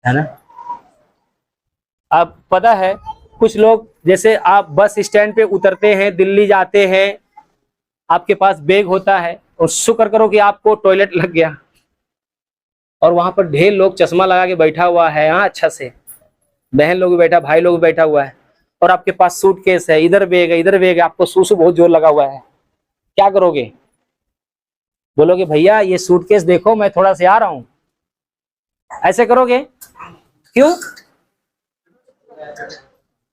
Speaker 1: है ना? अब पता है कुछ लोग, जैसे आप बस स्टैंड पे उतरते हैं, दिल्ली जाते हैं, आपके पास बैग होता है और शुक्र करो कि आपको टॉयलेट लग गया और वहां पर ढेर लोग चश्मा लगा के बैठा हुआ है, हाँ अच्छा से बहन लोग भी बैठा, भाई लोग भी बैठा हुआ है, और आपके पास सूटकेस है, इधर बैग है, इधर बैग है, आपको सूसू बहुत जोर लगा हुआ है, क्या करोगे? बोलोगे भैया ये सूटकेस देखो, मैं थोड़ा से आ रहा हूं, ऐसे करोगे? क्यों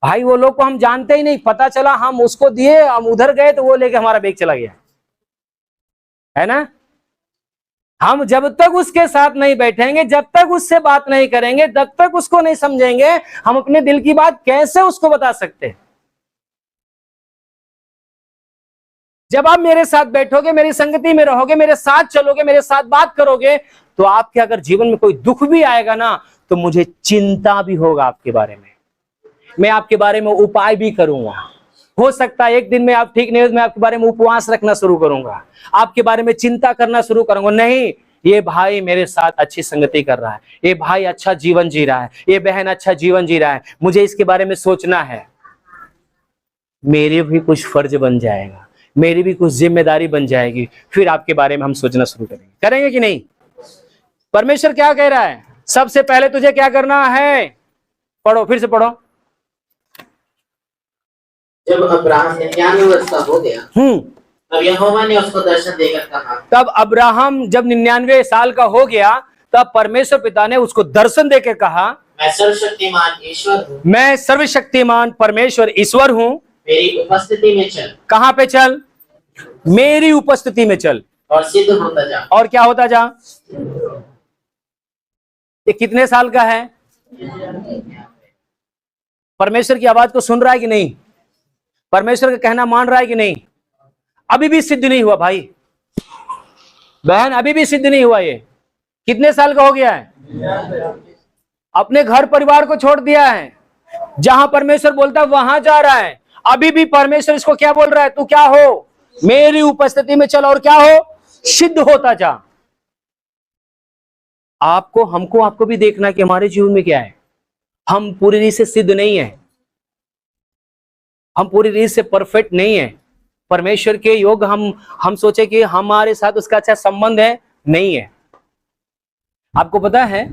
Speaker 1: भाई? वो लोग को हम जानते ही नहीं, पता चला हम उसको दिए, हम उधर गए तो वो लेके हमारा बैग चला गया, है ना? हम जब तक उसके साथ नहीं बैठेंगे, जब तक उससे बात नहीं करेंगे, जब तक उसको नहीं समझेंगे, हम अपने दिल की बात कैसे उसको बता सकते हैं? जब आप मेरे साथ बैठोगे, मेरी संगति में रहोगे, मेरे साथ चलोगे, मेरे साथ बात करोगे, तो आपके अगर जीवन में कोई दुख भी आएगा ना, तो मुझे चिंता भी होगा आपके बारे में, मैं आपके बारे में उपाय भी करूंगा। हो सकता है एक दिन में आप ठीक नहीं हो, मैं आपके बारे में उपवास रखना शुरू करूंगा, आपके बारे में चिंता करना शुरू करूंगा, नहीं ये भाई मेरे साथ अच्छी संगति कर रहा है, ये भाई अच्छा जीवन जी रहा है, ये बहन अच्छा जीवन जी रहा है, मुझे इसके बारे में सोचना है, मेरे भी कुछ फर्ज बन जाएगा, मेरी भी कुछ जिम्मेदारी बन जाएगी, फिर आपके बारे में हम सोचना शुरू करेंगे कि नहीं? परमेश्वर क्या कह रहा है? सबसे पहले तुझे क्या करना है? पढ़ो, फिर से पढ़ो।
Speaker 2: जब अब्राहम 99 वर्ष का हो गया, तब यहोवा ने उसको दर्शन देकर कहा। तब
Speaker 1: अब्राहम जब 99 साल का हो गया, तब परमेश्वर पिता ने उसको दर्शन देकर कहा,
Speaker 2: मैं सर्वशक्तिमान ईश्वर हूँ,
Speaker 1: मैं सर्वशक्तिमान परमेश्वर ईश्वर हूँ,
Speaker 2: मेरी उपस्थिति में चल।
Speaker 1: कहां पे चल? मेरी उपस्थिति में चल,
Speaker 2: और सिद्ध होता जा।
Speaker 1: और क्या होता जा? ये कितने साल का है? परमेश्वर की आवाज को सुन रहा है कि नहीं? परमेश्वर का कहना मान रहा है कि नहीं? अभी भी सिद्ध नहीं हुआ भाई बहन, अभी भी सिद्ध नहीं हुआ। ये कितने साल का हो गया है? अपने घर परिवार को छोड़ दिया है, जहां परमेश्वर बोलता है वहां जा रहा है। अभी भी परमेश्वर इसको क्या बोल रहा है? तू क्या हो? मेरी उपस्थिति में चल और क्या हो? सिद्ध होता जा। आपको, हमको, आपको भी देखना कि हमारे जीवन में क्या है। हम पूरी रीत से सिद्ध नहीं है, हम पूरी रीत से परफेक्ट नहीं है, परमेश्वर के योग हम सोचे कि हमारे साथ उसका अच्छा संबंध है, नहीं है। आपको पता है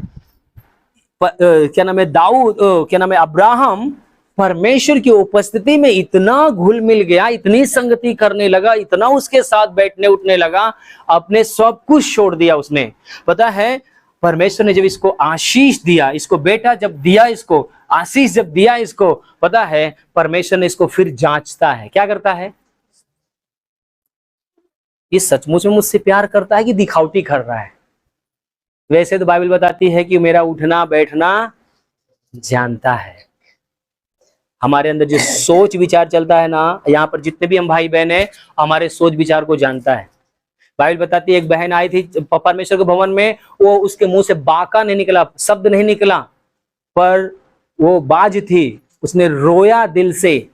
Speaker 1: क्या नाम है, क्या नाम है, अब्राहम परमेश्वर की उपस्थिति में इतना घुल मिल गया, इतनी संगति करने लगा, इतना उसके साथ बैठने उठने लगा, अपने सब कुछ छोड़ दिया उसने। पता है परमेश्वर ने जब इसको आशीष दिया, इसको बेटा जब दिया, इसको आशीष जब दिया इसको, पता है परमेश्वर ने इसको फिर जांचता है। क्या करता है? ये सचमुच में मुझसे प्यार करता है कि दिखावटी कर रहा है? वैसे तो बाइबल बताती है कि मेरा उठना बैठना जानता है। हमारे अंदर जो सोच विचार चलता है ना, यहाँ पर जितने भी हम भाई बहन हैं, हमारे सोच विचार को जानता है। बाइबल बताती है एक बहन आई थी परमेश्वर के भवन में, वो उसके मुंह से बाका नहीं निकला, शब्द नहीं निकला, पर वो बाज थी, उसने रोया दिल से,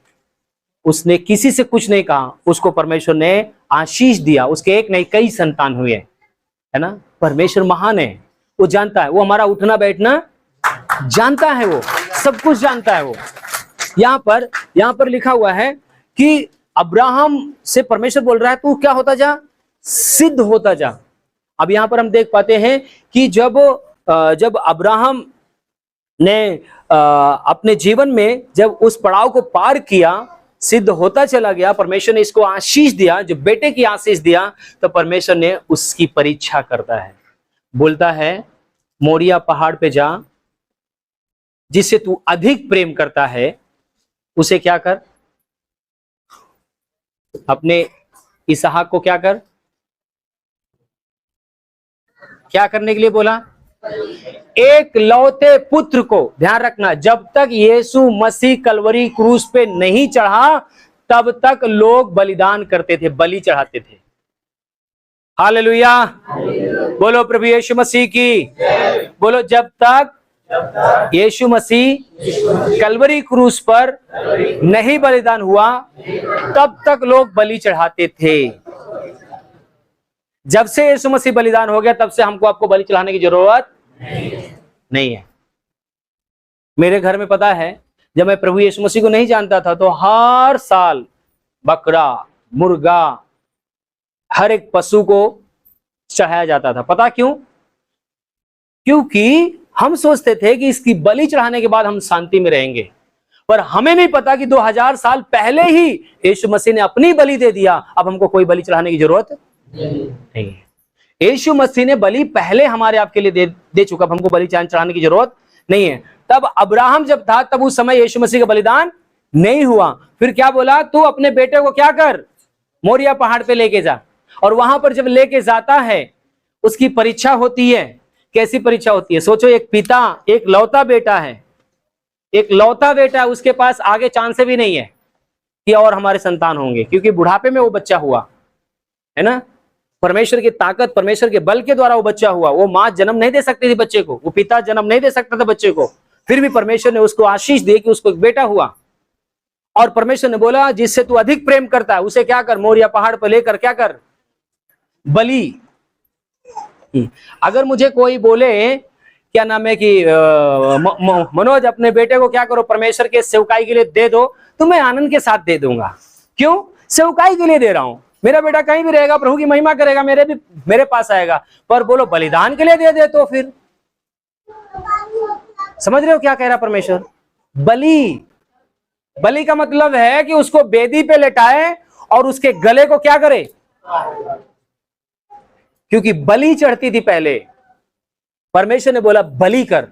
Speaker 1: उसने किसी से कुछ नहीं कहा, उसको परमेश्वर ने आशीष दिया, उसके एक नहीं कई संतान हुए, है ना। परमेश्वर महान है, वो जानता है, वो हमारा उठना बैठना जानता है, वो सब कुछ जानता है। वो यहाँ पर लिखा हुआ है कि अब्राहम से परमेश्वर बोल रहा है तू क्या होता जा? सिद्ध होता जा। अब यहाँ पर हम देख पाते हैं कि जब अब्राहम ने अपने जीवन में जब उस पड़ाव को पार किया, सिद्ध होता चला गया, परमेश्वर ने इसको आशीष दिया, जो बेटे की आशीष दिया, तो परमेश्वर ने उसकी परीक्षा करता है, बोलता है मोरिया पहाड़ पे जा, जिससे तू अधिक प्रेम करता है उसे क्या कर, अपने इसहाक को क्या कर, क्या करने के लिए बोला? एक लौते पुत्र को। ध्यान रखना, जब तक यीशु मसीह कलवरी क्रूस पे नहीं चढ़ा, तब तक लोग बलिदान करते थे, बलि चढ़ाते थे। हालेलुया, बोलो प्रभु यीशु मसीह की, बोलो जब तक यीशु मसीह कलवरी क्रूस पर नहीं बलिदान हुआ तब तक लोग बलि चढ़ाते थे। जब से यीशु मसीह बलिदान हो गया तब से हमको आपको बलि चढ़ाने की जरूरत नहीं है। मेरे घर में पता है, जब मैं प्रभु यीशु मसीह को नहीं जानता था तो हर साल बकरा, मुर्गा, हर एक पशु को चढ़ाया जाता था। पता क्यों? क्योंकि हम सोचते थे कि इसकी बलि चढ़ाने के बाद हम शांति में रहेंगे, पर हमें नहीं पता कि 2000 साल पहले ही यीशु मसीह ने अपनी बलि दे दिया। अब हमको कोई बलि चढ़ाने की जरूरत नहीं है। यीशु मसीह ने बलि पहले हमारे आपके लिए दे चुका, हमको बलि चढ़ाने की जरूरत नहीं है। तब अब्राहम जब था तब उस समय यीशु मसीह का बलिदान नहीं हुआ। फिर क्या बोला? तू अपने बेटे को क्या कर, मोरिया पहाड़ पे लेके जा। और वहां पर जब लेके जाता है उसकी परीक्षा होती है। कैसी परीक्षा होती है? सोचो, एक पिता, एक लौता बेटा है, एक लौता बेटा, उसके पास आगे चांस भी नहीं है कि और हमारे संतान होंगे, क्योंकि बुढ़ापे में वो बच्चा हुआ है ना। परमेश्वर की ताकत, परमेश्वर के बल के द्वारा वो बच्चा हुआ। वो माँ जन्म नहीं दे सकती थी बच्चे को, वो पिता जन्म नहीं दे सकता था बच्चे को, फिर भी परमेश्वर ने उसको आशीष दी कि उसको एक बेटा हुआ। और परमेश्वर ने बोला जिससे तू अधिक प्रेम करता है उसे क्या कर, मोरिया पहाड़ पर लेकर क्या कर, बलि। अगर मुझे कोई बोले क्या नाम है कि मनोज अपने बेटे को क्या करो, परमेश्वर के सेवकाई के लिए दे दो, तो मैं आनंद के साथ दे दूंगा। क्यों? सेवकाई के लिए दे रहा हूं, मेरा बेटा कहीं भी रहेगा, प्रभु की महिमा करेगा, मेरे पास आएगा। पर बोलो बलिदान के लिए दे दे, तो फिर समझ रहे हो क्या कह रहा परमेश्वर? बलि, बलि का मतलब है कि उसको बेदी पे लेटाए और उसके गले को क्या करे, क्योंकि बलि चढ़ती थी पहले। परमेश्वर ने बोला बलि कर।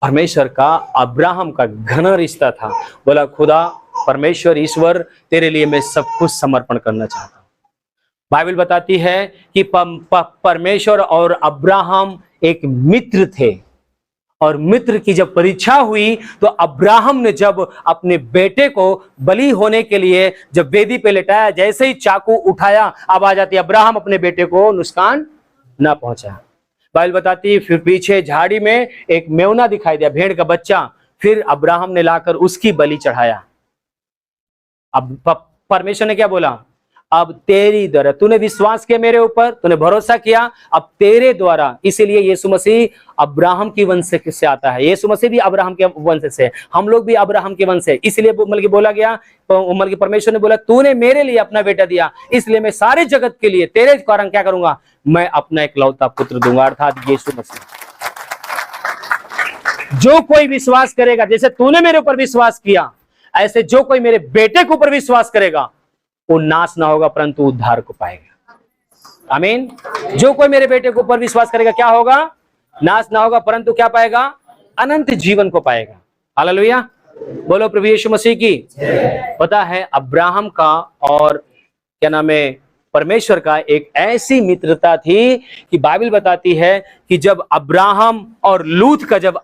Speaker 1: परमेश्वर का अब्राहम का घना रिश्ता था। बोला खुदा, परमेश्वर, ईश्वर, तेरे लिए मैं सब कुछ समर्पण करना चाहता हूं। बाइबल बताती है कि परमेश्वर और अब्राहम एक मित्र थे, और मित्र की जब परीक्षा हुई तो अब्राहम ने जब अपने बेटे को बलि होने के लिए जब वेदी पे लेटाया, जैसे ही चाकू उठाया, आवाज आती, अब्राहम अपने बेटे को नुकसान ना पहुंचा। बाइबल बताती है फिर पीछे झाड़ी में एक मेमना दिखाई दिया, भेड़ का बच्चा, फिर अब्राहम ने लाकर उसकी बलि चढ़ाया। अब परमेश्वर ने क्या बोला? अब तेरी द्वारा, तूने विश्वास किया मेरे ऊपर, तूने भरोसा किया, अब तेरे द्वारा। इसीलिए यीशु मसीह अब्राहम की वंश से आता है। यीशु मसीह भी अब्राहम के वंश से, हम लोग भी अब्राहम के वंश से। इसलिए बल्कि बोला गया, बल्कि परमेश्वर ने बोला तूने मेरे लिए अपना बेटा दिया, इसलिए मैं सारे जगत के लिए तेरे कारण क्या करूंगा, मैं अपना इकलौता पुत्र दूंगा, अर्थात यीशु मसीह। जो कोई विश्वास करेगा, जैसे तूने मेरे ऊपर विश्वास किया, ऐसे जो कोई मेरे बेटे के ऊपर विश्वास करेगा वो नाश ना होगा परंतु उद्धार को पाएगा। आमीन। जो कोई मेरे बेटे के ऊपर विश्वास करेगा क्या होगा? नाश ना होगा परंतु क्या पाएगा? अनंत जीवन को पाएगा। हालेलुया, बोलो प्रभु यीशु मसीह की। पता है अब्राहम का और क्या नाम है परमेश्वर का एक ऐसी मित्रता थी कि बाइबल बताती है कि जब अब्राहम और लूत का जब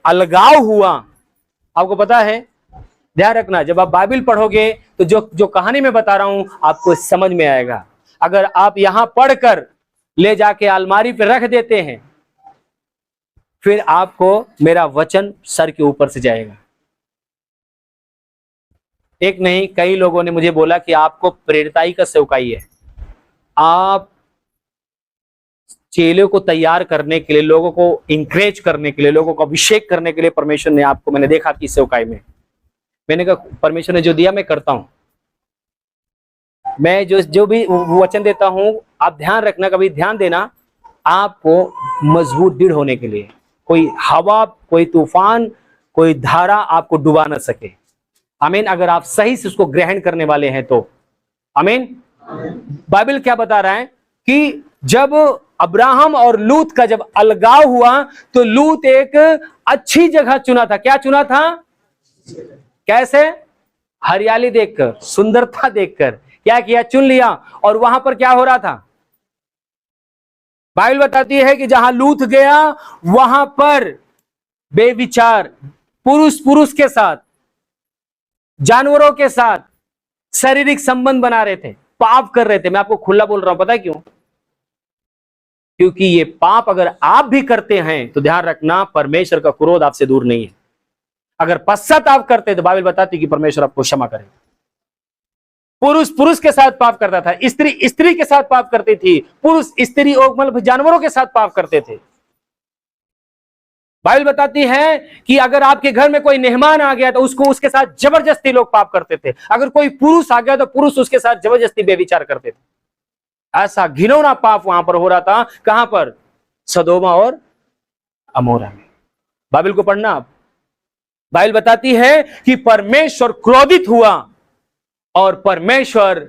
Speaker 1: अलगाव हुआ, आपको पता है, ध्यान रखना, जब आप बाइबल पढ़ोगे तो जो कहानी मैं बता रहा हूं आपको समझ में आएगा। अगर आप यहां पढ़कर ले जाके अलमारी पे रख देते हैं, फिर आपको मेरा वचन सर के ऊपर से जाएगा। एक नहीं कई लोगों ने मुझे बोला कि आपको प्रेरिताई का सेवकाई है, आप चेलों को तैयार करने के लिए, लोगों को इंकरेज करने के लिए, लोगों को अभिषेक करने के लिए परमेश्वर ने आपको, मैंने देखा कि सेवकाई में। मैंने कहा परमेश्वर ने जो दिया मैं करता हूं, मैं जो भी वचन देता हूं, आप ध्यान रखना, कभी ध्यान देना, आपको मजबूत दृढ़ होने के लिए कोई हवा, कोई तूफान, कोई धारा आपको डुबा ना सके। आमीन। अगर आप सही से उसको ग्रहण करने वाले हैं तो आमीन। बाइबल क्या बता रहा है कि जब अब्राहम और लूत का जब अलगाव हुआ तो लूत एक अच्छी जगह चुना था। क्या चुना था? कैसे? हरियाली देखकर, सुंदरता देखकर क्या किया? चुन लिया। और वहां पर क्या हो रहा था? बाइबल बताती है कि जहां लूत गया वहां पर बेविचार पुरुष के साथ जानवरों के साथ शारीरिक संबंध बना रहे थे, पाप कर रहे थे। मैं आपको खुला बोल रहा हूं, पता है क्यों? क्योंकि ये पाप अगर आप भी करते हैं तो ध्यान रखना, परमेश्वर का क्रोध आपसे दूर नहीं है। अगर पश्चाताप करते तो बाइबल बताती कि परमेश्वर आपको क्षमा करेगा। पुरुष पुरुष के साथ पाप करता था, स्त्री स्त्री के साथ पाप करती थी, पुरुष स्त्री और मतलब जानवरों के साथ पाप करते थे। बाइबल बताती है कि अगर आपके घर में कोई मेहमान आ गया तो उसको उसके साथ जबरदस्ती लोग पाप करते थे। अगर कोई पुरुष आ गया तो पुरुष उसके साथ जबरदस्ती व्यभिचार करते थे। ऐसा घिनौना पाप वहां पर हो रहा था। कहां पर? सदोमा और अमोरा में। बाइबल को पढ़ना आप। बाइबल बताती है कि परमेश्वर क्रोधित हुआ और परमेश्वर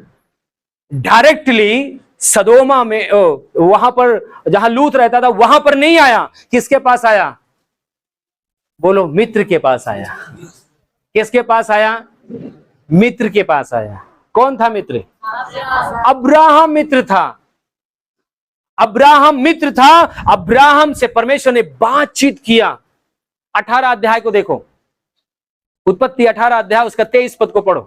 Speaker 1: डायरेक्टली सदोमा में वहां पर जहां लूत रहता था वहां पर नहीं आया। किसके पास आया? बोलो, मित्र के पास आया। किसके पास आया? मित्र के पास आया। कौन था मित्र? अब्राहम मित्र था। अब्राहम मित्र था। अब्राहम से परमेश्वर ने बातचीत किया। 18 अध्याय को देखो, उत्पत्ति 18 अध्याय उसका 23 पद को पढ़ो।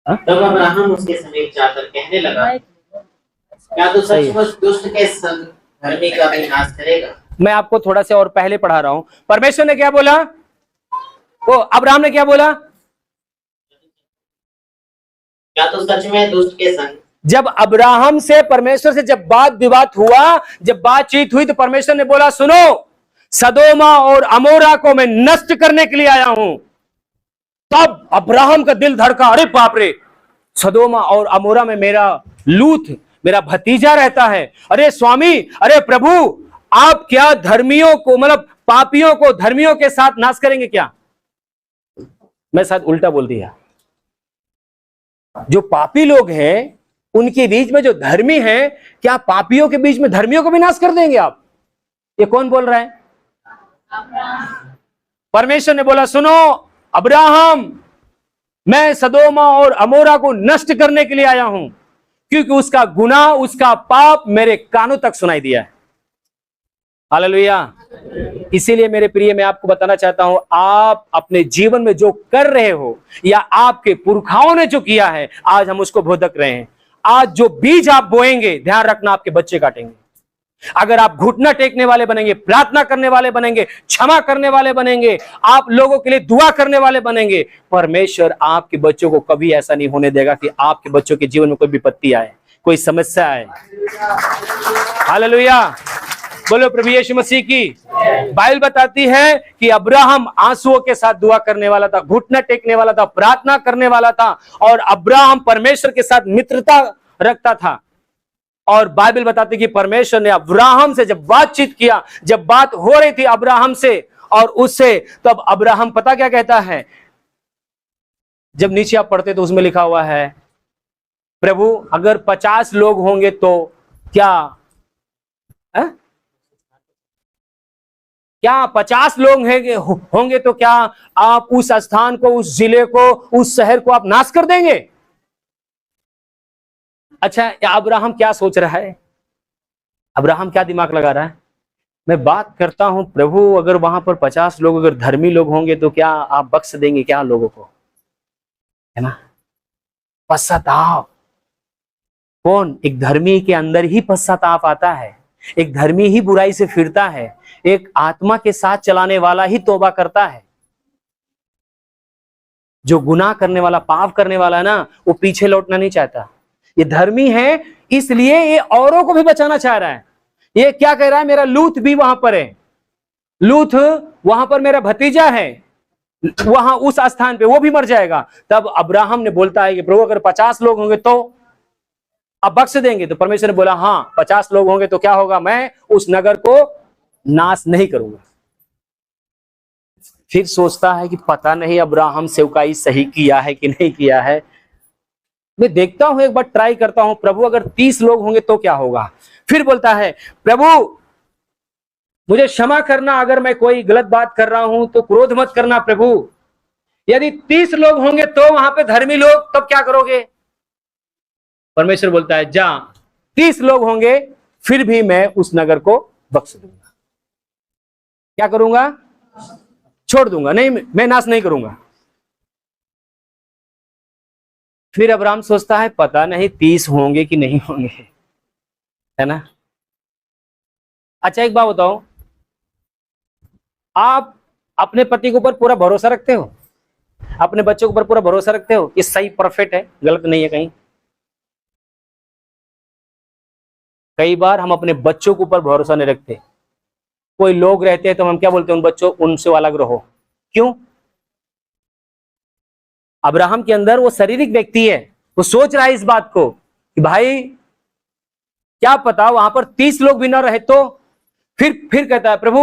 Speaker 2: तब अब्राहम उसके समीप जाकर कहने लगा, क्या तू सचमुच दुष्ट के संग धर्मी का भी नाश करेगा?
Speaker 1: मैं आपको थोड़ा सा और पहले पढ़ा रहा हूं। परमेश्वर ने क्या बोला? वो अब्राहम ने क्या बोला?
Speaker 2: क्या तू सच में दुष्ट के संग?
Speaker 1: जब अब्राहम से परमेश्वर से जब बात विवाद हुआ, जब बातचीत हुई तो परमेश्वर ने बोला, सुनो, सदोमा और अमोरा को मैं नष्ट करने के लिए आया हूं। तब अब्राहम का दिल धड़का, अरे बाप रे, सदोमा और अमोरा में मेरा लूत, मेरा भतीजा रहता है। अरे स्वामी, अरे प्रभु, आप क्या धर्मियों को मतलब पापियों को धर्मियों के साथ नाश करेंगे क्या? मैं शायद उल्टा बोल दिया। जो पापी लोग हैं उनके बीच में जो धर्मी हैं, क्या पापियों के बीच में धर्मियों को भी नाश कर देंगे आप? ये कौन बोल रहा है? परमेश्वर ने बोला, सुनो अब्राहम, मैं सदोमा और अमोरा को नष्ट करने के लिए आया हूं, क्योंकि उसका गुनाह, उसका पाप मेरे कानों तक सुनाई दिया है। हालेलुया। इसीलिए मेरे प्रिय, मैं आपको बताना चाहता हूं, आप अपने जीवन में जो कर रहे हो या आपके पुरखाओं ने जो किया है, आज हम उसको भुगत रहे हैं। आज जो बीज आप बोएंगे, ध्यान रखना, आपके बच्चे काटेंगे। अगर आप घुटना टेकने वाले बनेंगे, प्रार्थना करने वाले बनेंगे, क्षमा करने वाले बनेंगे, आप लोगों के लिए दुआ करने वाले बनेंगे, परमेश्वर आपके बच्चों को कभी ऐसा नहीं होने देगा कि आपके बच्चों के जीवन में कोई विपत्ति आए, कोई समस्या आए। हालेलुया। बोलो प्रभु यीशु मसीह की। बाइबल बताती है कि अब्राहम आंसुओं के साथ दुआ करने वाला था, घुटना टेकने वाला था, प्रार्थना करने वाला था, और अब्राहम परमेश्वर के साथ मित्रता रखता था। और बाइबल बताती कि परमेश्वर ने अब्राहम से जब बातचीत किया, जब बात हो रही थी अब्राहम से और उससे, तब अब्राहम पता क्या कहता है? जब नीचे आप पढ़ते तो उसमें लिखा हुआ है, प्रभु अगर 50 लोग होंगे तो क्या क्या 50 लोग होंगे तो क्या आप उस स्थान को, उस जिले को, उस शहर को आप नाश कर देंगे? अच्छा, अब्राहम क्या सोच रहा है? अब्राहम क्या दिमाग लगा रहा है? मैं बात करता हूं, प्रभु अगर वहां पर 50 लोग अगर धर्मी लोग होंगे तो क्या आप बख्श देंगे क्या लोगों को? है ना? पश्चाताप। कौन? एक धर्मी के अंदर ही पश्चाताप आता है। एक धर्मी ही बुराई से फिरता है। एक आत्मा के साथ चलाने वाला ही तौबा करता है। जो गुनाह करने वाला, पाप करने वाला है ना, वो पीछे लौटना नहीं चाहता। ये धर्मी है, इसलिए ये औरों को भी बचाना चाह रहा है। ये क्या कह रहा है? मेरा लूत भी वहां पर है, लूत वहां पर मेरा भतीजा है, वहां उस स्थान पे वो भी मर जाएगा। तब अब्राहम ने बोलता है कि प्रभु अगर 50 लोग होंगे तो आप बख्श देंगे? तो परमेश्वर ने बोला, हाँ 50 लोग होंगे तो क्या होगा, मैं उस नगर को नाश नहीं करूंगा। फिर सोचता है कि पता नहीं अब्राहम सेवकाई सही किया है कि नहीं किया है। मैं देखता हूं, एक बार ट्राई करता हूं, प्रभु अगर 30 लोग होंगे तो क्या होगा? फिर बोलता है, प्रभु मुझे क्षमा करना, अगर मैं कोई गलत बात कर रहा हूं तो क्रोध मत करना प्रभु। यदि 30 लोग होंगे तो वहां पे धर्मी लोग, तब क्या करोगे? परमेश्वर बोलता है, जा 30 लोग होंगे फिर भी मैं उस नगर को बख्श दूंगा। क्या करूंगा? छोड़ दूंगा, नहीं मैं नाश नहीं करूंगा। फिर अब्राहम सोचता है पता नहीं 30 होंगे कि नहीं होंगे, है ना। अच्छा एक बात बताओ, आप अपने पति के ऊपर पूरा भरोसा रखते हो? अपने बच्चों के ऊपर पूरा भरोसा रखते हो कि सही परफेक्ट है, गलत नहीं है कहीं? कई बार हम अपने बच्चों के ऊपर भरोसा नहीं रखते। कोई लोग रहते हैं तो हम क्या बोलते हैं, उन बच्चों उनसे अलग रहो। क्यों? अब्राहम के अंदर वो शारीरिक व्यक्ति है, वो सोच रहा है इस बात को कि भाई क्या पता वहां पर 30 लोग भी ना रहे तो। फिर कहता है प्रभु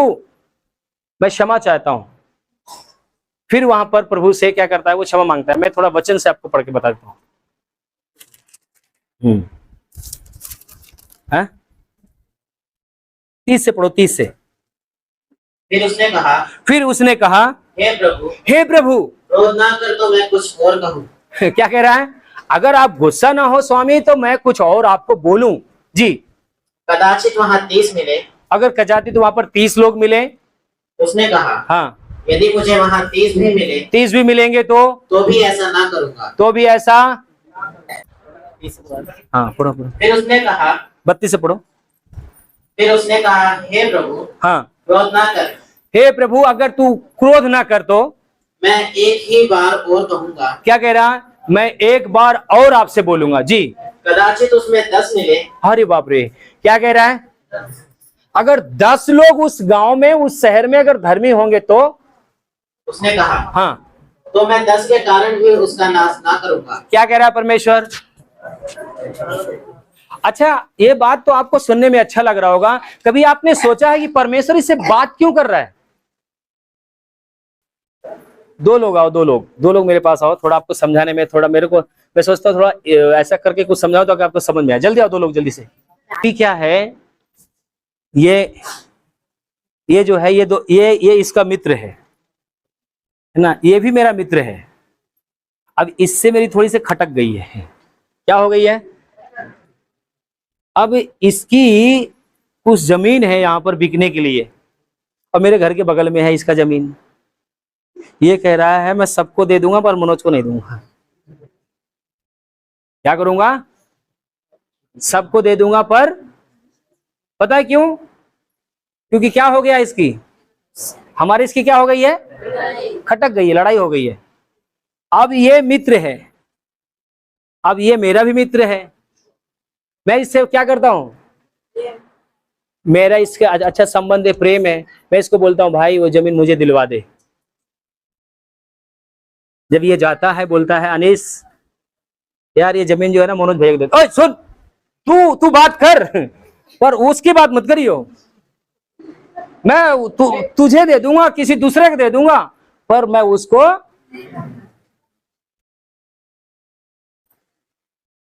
Speaker 1: मैं क्षमा चाहता हूं। फिर वहां पर प्रभु से क्या करता है, वो क्षमा मांगता है। मैं थोड़ा वचन से आपको पढ़ के बता देता हूं। 30 से पढ़ो, 30 से। फिर उसने कहा हे प्रभु
Speaker 2: क्रोध ना कर तो मैं कुछ और कहूं।
Speaker 1: क्या कह रहा है? अगर आप गुस्सा ना हो स्वामी तो मैं कुछ और आपको बोलूं जी।
Speaker 2: कदाचित वहां 30 मिले।
Speaker 1: अगर कदाचित तो वहां पर 30 लोग मिले।
Speaker 2: उसने कहा
Speaker 1: हाँ,
Speaker 2: यदि मुझे वहां 30 भी मिले,
Speaker 1: 30 भी मिलेंगे तो
Speaker 2: भी ऐसा ना करूंगा।
Speaker 1: तो भी ऐसा। हाँ पढ़ो पढ़ो।
Speaker 2: फिर उसने कहा
Speaker 1: 32 से पढ़ो।
Speaker 2: फिर उसने कहा हे प्रभु
Speaker 1: हाँ,
Speaker 2: क्रोध ना कर।
Speaker 1: हे प्रभु अगर तू क्रोध ना कर तो
Speaker 2: मैं एक ही बार और कहूंगा।
Speaker 1: क्या कह रहा है? मैं एक बार और आपसे बोलूंगा जी।
Speaker 2: कदाचित उसमें 10 मिले।
Speaker 1: अरे बाप रे, क्या कह रहा है? अगर 10 लोग उस गांव में, उस शहर में अगर धर्मी होंगे तो।
Speaker 2: उसने कहा
Speaker 1: हाँ,
Speaker 2: तो मैं 10 के कारण भी उसका नाश ना करूंगा।
Speaker 1: क्या कह रहा है परमेश्वर? अच्छा ये बात तो आपको सुनने में अच्छा लग रहा होगा। कभी आपने सोचा है कि परमेश्वर इससे बात क्यों कर रहा है? दो लोग आओ, दो लोग मेरे पास आओ, थोड़ा आपको समझाने में, थोड़ा मेरे को, मैं सोचता हूँ थोड़ा ऐसा करके कुछ समझाओ तो आपको समझ में आए। जल्दी आओ दो लोग, जल्दी से। क्या है ये जो है, ये इसका मित्र है ना, ये भी मेरा मित्र है। अब इससे मेरी थोड़ी सी खटक गई है। क्या हो गई है? अब इसकी कुछ जमीन है यहाँ पर बिकने के लिए, और मेरे घर के बगल में है इसका जमीन। ये कह रहा है मैं सबको दे दूंगा पर मनोज को नहीं दूंगा। क्या करूंगा? सबको दे दूंगा पर, पता है क्यों? क्योंकि क्या हो गया इसकी, हमारी इसकी क्या हो गई है? खटक गई है, लड़ाई हो गई है। अब ये मित्र है, अब ये मेरा भी मित्र है। मैं इससे क्या करता हूं, मेरा इसके अच्छा संबंध है, प्रेम है। मैं इसको बोलता हूं भाई वो जमीन मुझे दिलवा दे। जब ये जाता है बोलता है अनीस यार ये जमीन जो है ना मनोज भैया को दे। ओए सुन, तू बात कर पर उसकी बात मत करियो। मैं तुझे दे दूंगा, किसी दूसरे को दे दूंगा, पर मैं उसको।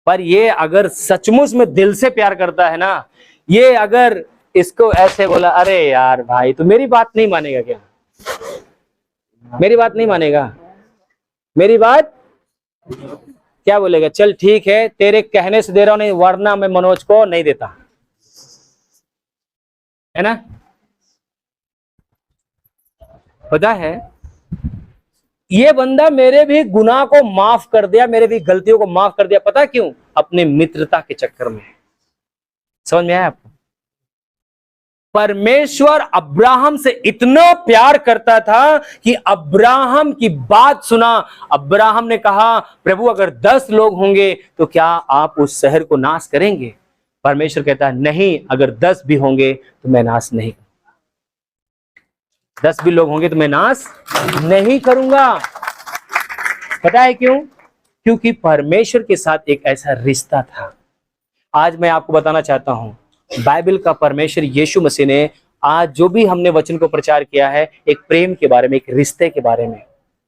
Speaker 1: पर ये अगर सचमुच में दिल से प्यार करता है ना, ये अगर इसको ऐसे बोला अरे यार भाई तो मेरी बात नहीं मानेगा क्या? मेरी बात नहीं मानेगा? मेरी बात क्या बोलेगा? चल ठीक है तेरे कहने से दे रहा हूं, नहीं वरना मैं मनोज को नहीं देता, है ना। पता है ये बंदा मेरे भी गुनाह को माफ कर दिया, मेरे भी गलतियों को माफ कर दिया। पता क्यों? अपने मित्रता के चक्कर में। समझ में आया आपको? परमेश्वर अब्राहम से इतना प्यार करता था कि अब्राहम की बात सुना। अब्राहम ने कहा प्रभु अगर 10 लोग होंगे तो क्या आप उस शहर को नाश करेंगे? परमेश्वर कहता है नहीं, अगर 10 भी होंगे तो मैं नाश नहीं करूंगा। 10 भी लोग होंगे तो मैं नाश नहीं करूंगा। पता है क्यों? क्योंकि परमेश्वर के साथ एक ऐसा रिश्ता था। आज मैं आपको बताना चाहता हूं, बाइबल का परमेश्वर यीशु मसीह ने आज जो भी हमने वचन को प्रचार किया है, एक प्रेम के बारे में, एक रिश्ते के बारे में,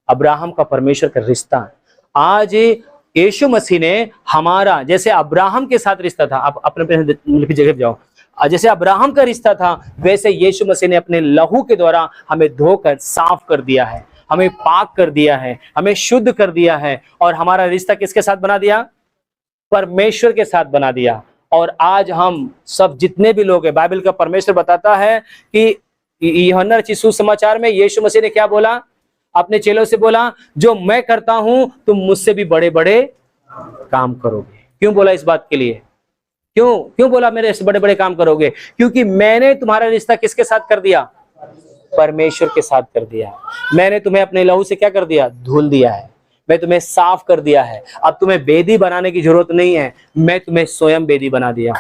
Speaker 1: अब्राहम का परमेश्वर का रिश्ता। आज यीशु मसीह ने हमारा, जैसे अब्राहम के साथ रिश्ता था, आप अपने जगह पे जाओ, जैसे अब्राहम का रिश्ता था वैसे यीशु मसीह ने अपने लहू के द्वारा हमें धोकर साफ कर दिया है, हमें पाक कर दिया है, हमें शुद्ध कर दिया है, और हमारा रिश्ता किसके साथ बना दिया? परमेश्वर के साथ बना दिया। और आज हम सब जितने भी लोग हैं, बाइबल का परमेश्वर बताता है कि यूहन्ना रचित सुसमाचार में यीशु मसीह ने क्या बोला? अपने चेलों से बोला, जो मैं करता हूं तुम मुझसे भी बड़े बड़े काम करोगे। क्यों बोला इस बात के लिए? क्यों बोला मेरे से बड़े बड़े काम करोगे? क्योंकि मैंने तुम्हारा रिश्ता किसके साथ कर दिया? परमेश्वर के साथ कर दिया। मैंने तुम्हें अपने लहू से क्या कर दिया? धुल दिया है। मैं तुम्हें साफ कर दिया है। अब तुम्हें बेदी बनाने की जरूरत नहीं है, मैं तुम्हें स्वयं बेदी बना दिया।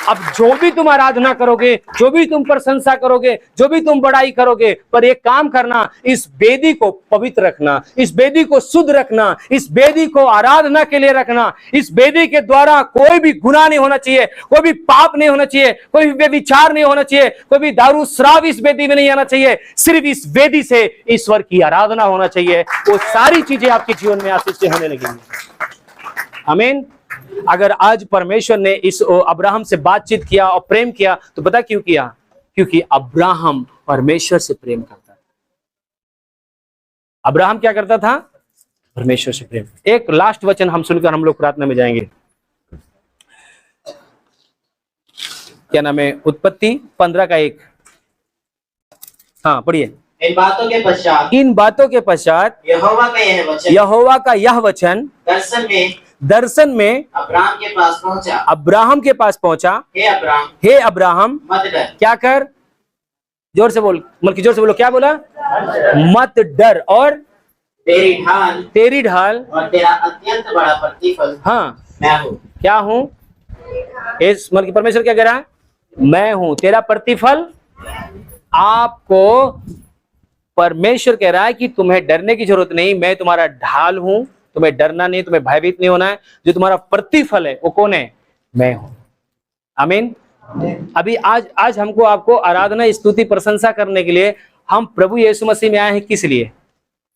Speaker 1: अब जो भी तुम आराधना करोगे, जो भी तुम प्रशंसा करोगे, जो भी तुम बड़ाई करोगे, पर एक काम करना, इस वेदी को पवित्र रखना, इस वेदी को शुद्ध रखना, इस वेदी को आराधना के लिए रखना। इस वेदी के द्वारा कोई भी गुनाह नहीं होना चाहिए, कोई भी पाप नहीं होना चाहिए, कोई भी व्यभिचार नहीं होना चाहिए, कोई भी दारू शराब इस वेदी में नहीं आना चाहिए। सिर्फ इस वेदी से ईश्वर की आराधना होना चाहिए। वो सारी चीजें आपके जीवन में आशीष से होने लगेंगी। आमीन। अगर आज परमेश्वर ने इस अब्राहम से बातचीत किया और प्रेम किया, तो पता क्यों किया? क्योंकि अब्राहम परमेश्वर से प्रेम करता था। अब्राहम क्या करता था? परमेश्वर से प्रेम। एक लास्ट वचन हम सुनकर हम लोग प्रार्थना में जाएंगे। क्या नाम है? उत्पत्ति 15:1। हाँ, पढ़िए।
Speaker 2: इन बातों के पश्चात
Speaker 1: यहोवा का यह वचन दर्शन में अब्राहम के पास पहुंचा। हे अब्राहम क्या कर? जोर से बोल, मल्की जोर से बोलो। क्या बोला? मत डर और तेरी ढाल
Speaker 2: और तेरा अत्यंत बड़ा प्रतिफल
Speaker 1: हाँ
Speaker 2: मैं हूँ।
Speaker 1: क्या हूं? इस मल्की परमेश्वर क्या कह रहा है? मैं हूं तेरा प्रतिफल। आपको परमेश्वर कह रहा है कि तुम्हें डरने की जरूरत नहीं, मैं तुम्हारा ढाल हूं, तुम्हें डरना नहीं, तुम्हें भयभीत नहीं होना है। जो तुम्हारा प्रतिफल है वो कौन है? मैं हूं। आमीन। अभी आज हमको आपको आराधना, स्तुति, प्रशंसा करने के लिए हम प्रभु यीशु मसीह में आए हैं। किस लिए?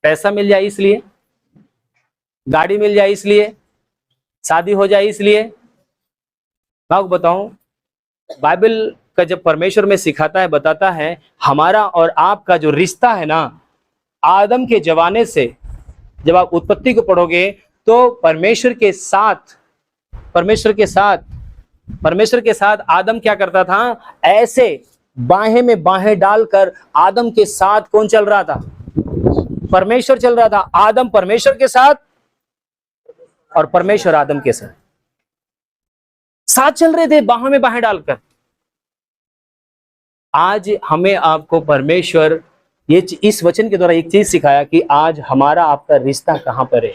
Speaker 1: पैसा मिल जाए इसलिए, गाड़ी मिल जाए इसलिए, शादी हो जाए इसलिए? मैं आपको बताऊं, बाइबल का जब परमेश्वर में सिखाता है, बताता है, हमारा और आपका जो रिश्ता है ना, आदम के जमाने से, जब आप उत्पत्ति को पढ़ोगे तो परमेश्वर के साथ आदम क्या करता था? ऐसे बाहें में बाहें डालकर आदम के साथ कौन चल रहा था? परमेश्वर चल रहा था। आदम परमेश्वर के साथ और परमेश्वर आदम के साथ चल रहे थे, बाहों में बाहें डालकर। आज हमें आपको परमेश्वर ये इस वचन के द्वारा एक चीज सिखाया कि आज हमारा आपका रिश्ता कहां पर है।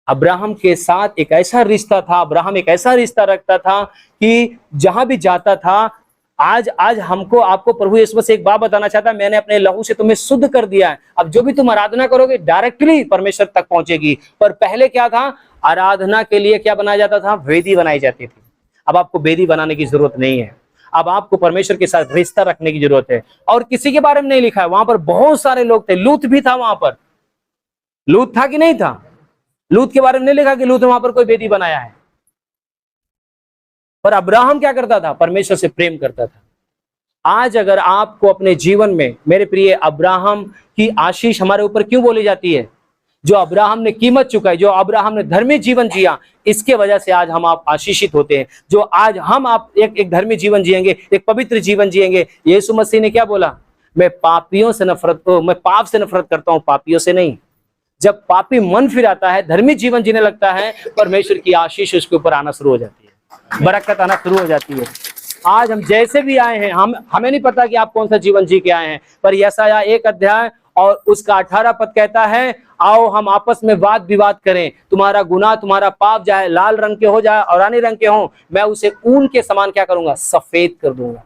Speaker 1: अब्राहम के साथ एक ऐसा रिश्ता था, अब्राहम एक ऐसा रिश्ता रखता था कि जहां भी जाता था, आज हमको आपको प्रभु यीशु मसीह एक बात बताना चाहता है, मैंने अपने लहू से तुम्हें शुद्ध कर दिया है। अब जो भी तुम आराधना करोगे डायरेक्टली परमेश्वर तक पहुंचेगी। पर पहले क्या था? आराधना के लिए क्या बनाया जाता था? वेदी बनाई जाती थी। अब आपको वेदी बनाने की जरूरत नहीं है। अब आपको परमेश्वर के साथ रिश्ता रखने की जरूरत है। और किसी के बारे में नहीं लिखा है, वहां पर बहुत सारे लोग थे। लूत भी था वहां पर। लूत था कि नहीं था? लूत के बारे में नहीं लिखा कि लूत वहां पर कोई वेदी बनाया है। पर अब्राहम क्या करता था? परमेश्वर से प्रेम करता था। आज अगर आपको अपने जीवन में, मेरे प्रिय, अब्राहम की आशीष हमारे ऊपर क्यों बोली जाती है? जो अब्राहम ने कीमत चुकाई, जो अब्राहम ने धर्मी जीवन जिया, इसके वजह से आज हम आप आशीषित होते हैं। जो आज हम आप एक धर्मी जीवन जिएंगे, एक पवित्र जीवन जिएंगे। यीशु मसीह ने क्या बोला? मैं पाप से नफरत करता हूं, पापियों से नहीं। जब पापी मन फिराता है, धर्मी जीवन जीने लगता है, परमेश्वर की आशीष उसके ऊपर आना शुरू हो जाती है, बरकत आना शुरू हो जाती है। आज हम जैसे भी आए हैं, हमें नहीं पता कि आप कौन सा जीवन जी के आए हैं, पर यशायाह 1 अध्याय और उसका 18 पद कहता है, आओ हम आपस में वाद विवाद करें। तुम्हारा गुनाह, तुम्हारा पाप चाहे लाल रंग के हो जाए और रानी रंग के हो, मैं उसे ऊन के समान क्या करूंगा? सफेद कर दूंगा।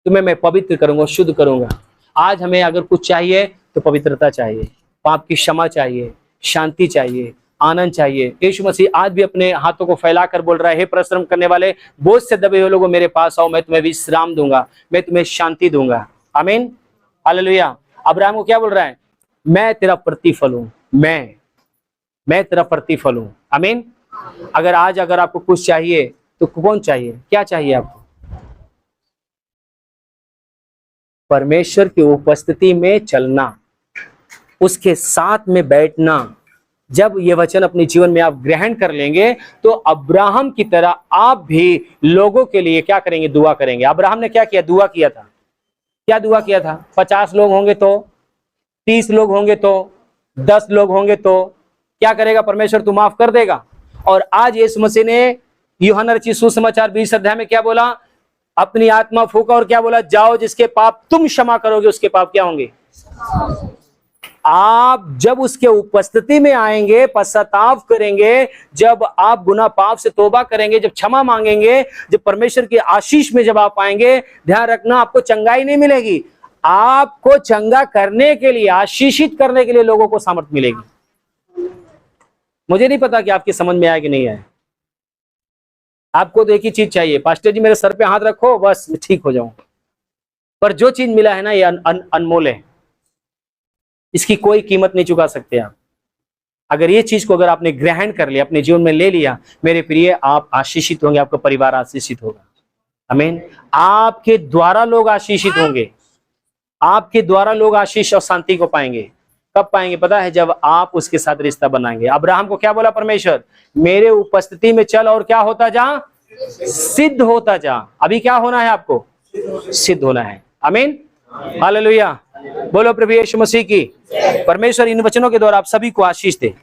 Speaker 1: तुम्हें मैं पवित्र करूंगा, शुद्ध करूंगा। आज हमें अगर कुछ चाहिए तो पवित्रता चाहिए, पाप की क्षमा चाहिए, शांति चाहिए, आनंद चाहिए। यीशु मसीह आज भी अपने हाथों को फैलाकर बोल रहा है, हे परिश्रम करने वाले, बोझ से दबे हुए लोगों, मेरे पास आओ, मैं तुम्हें विश्राम दूंगा, मैं तुम्हें शांति दूंगा। आमीन, हालेलुया। अब्राहम को क्या बोल रहा है? मैं तेरा प्रतिफल हूं, मैं तेरा प्रतिफल हूं। आमीन। अगर आपको कुछ चाहिए तो कौन चाहिए? क्या चाहिए आपको? परमेश्वर की उपस्थिति में चलना, उसके साथ में बैठना, जब ये वचन अपने जीवन में आप ग्रहण कर लेंगे तो अब्राहम की तरह आप भी लोगों के लिए क्या करेंगे? दुआ करेंगे। अब्राहम ने क्या किया? दुआ किया था। क्या दुआ किया था? 50 लोग होंगे तो, 30 लोग होंगे तो, 10 लोग होंगे तो क्या करेगा? परमेश्वर तू माफ कर देगा। और आज यीशु मसीह ने यूहन्ना रचित सुसमाचार 20 अध्याय में क्या बोला? अपनी आत्मा फूका और क्या बोला? जाओ, जिसके पाप तुम क्षमा करोगे उसके पाप क्या होंगे? आप जब उसके उपस्थिति में आएंगे, पश्चाताप करेंगे, जब आप गुनाह पाप से तौबा करेंगे, जब क्षमा मांगेंगे, जब परमेश्वर की आशीष में जब आप आएंगे, ध्यान रखना आपको चंगाई नहीं मिलेगी, आपको चंगा करने के लिए, आशीषित करने के लिए लोगों को सामर्थ मिलेगी। मुझे नहीं पता कि आपकी समझ में आया कि नहीं आया। आपको तो एक ही चीज चाहिए, पास्टर जी मेरे सर पे हाथ रखो बस मैं ठीक हो जाऊं। पर जो चीज मिला है ना ये अनमोल है, इसकी कोई कीमत नहीं चुका सकते आप। अगर ये चीज को अगर आपने ग्रहण कर लिया, अपने जीवन में ले लिया, मेरे प्रिय, आप आशीषित होंगे, आपका परिवार आशीषित होगा। आमीन। आपके द्वारा लोग आशीषित होंगे, आपके द्वारा लोग आशीष और शांति को पाएंगे। कब पाएंगे पता है? जब आप उसके साथ रिश्ता बनाएंगे। अब्राहम को क्या बोला परमेश्वर? मेरे उपस्थिति में चल और क्या होता जा? सिद्ध होता जा। अभी क्या होना है आपको? सिद्ध होना है। आमीन, हालेलुया। बोलो प्रभु यीशु मसीह की। परमेश्वर इन वचनों के द्वारा आप सभी को आशीष दे।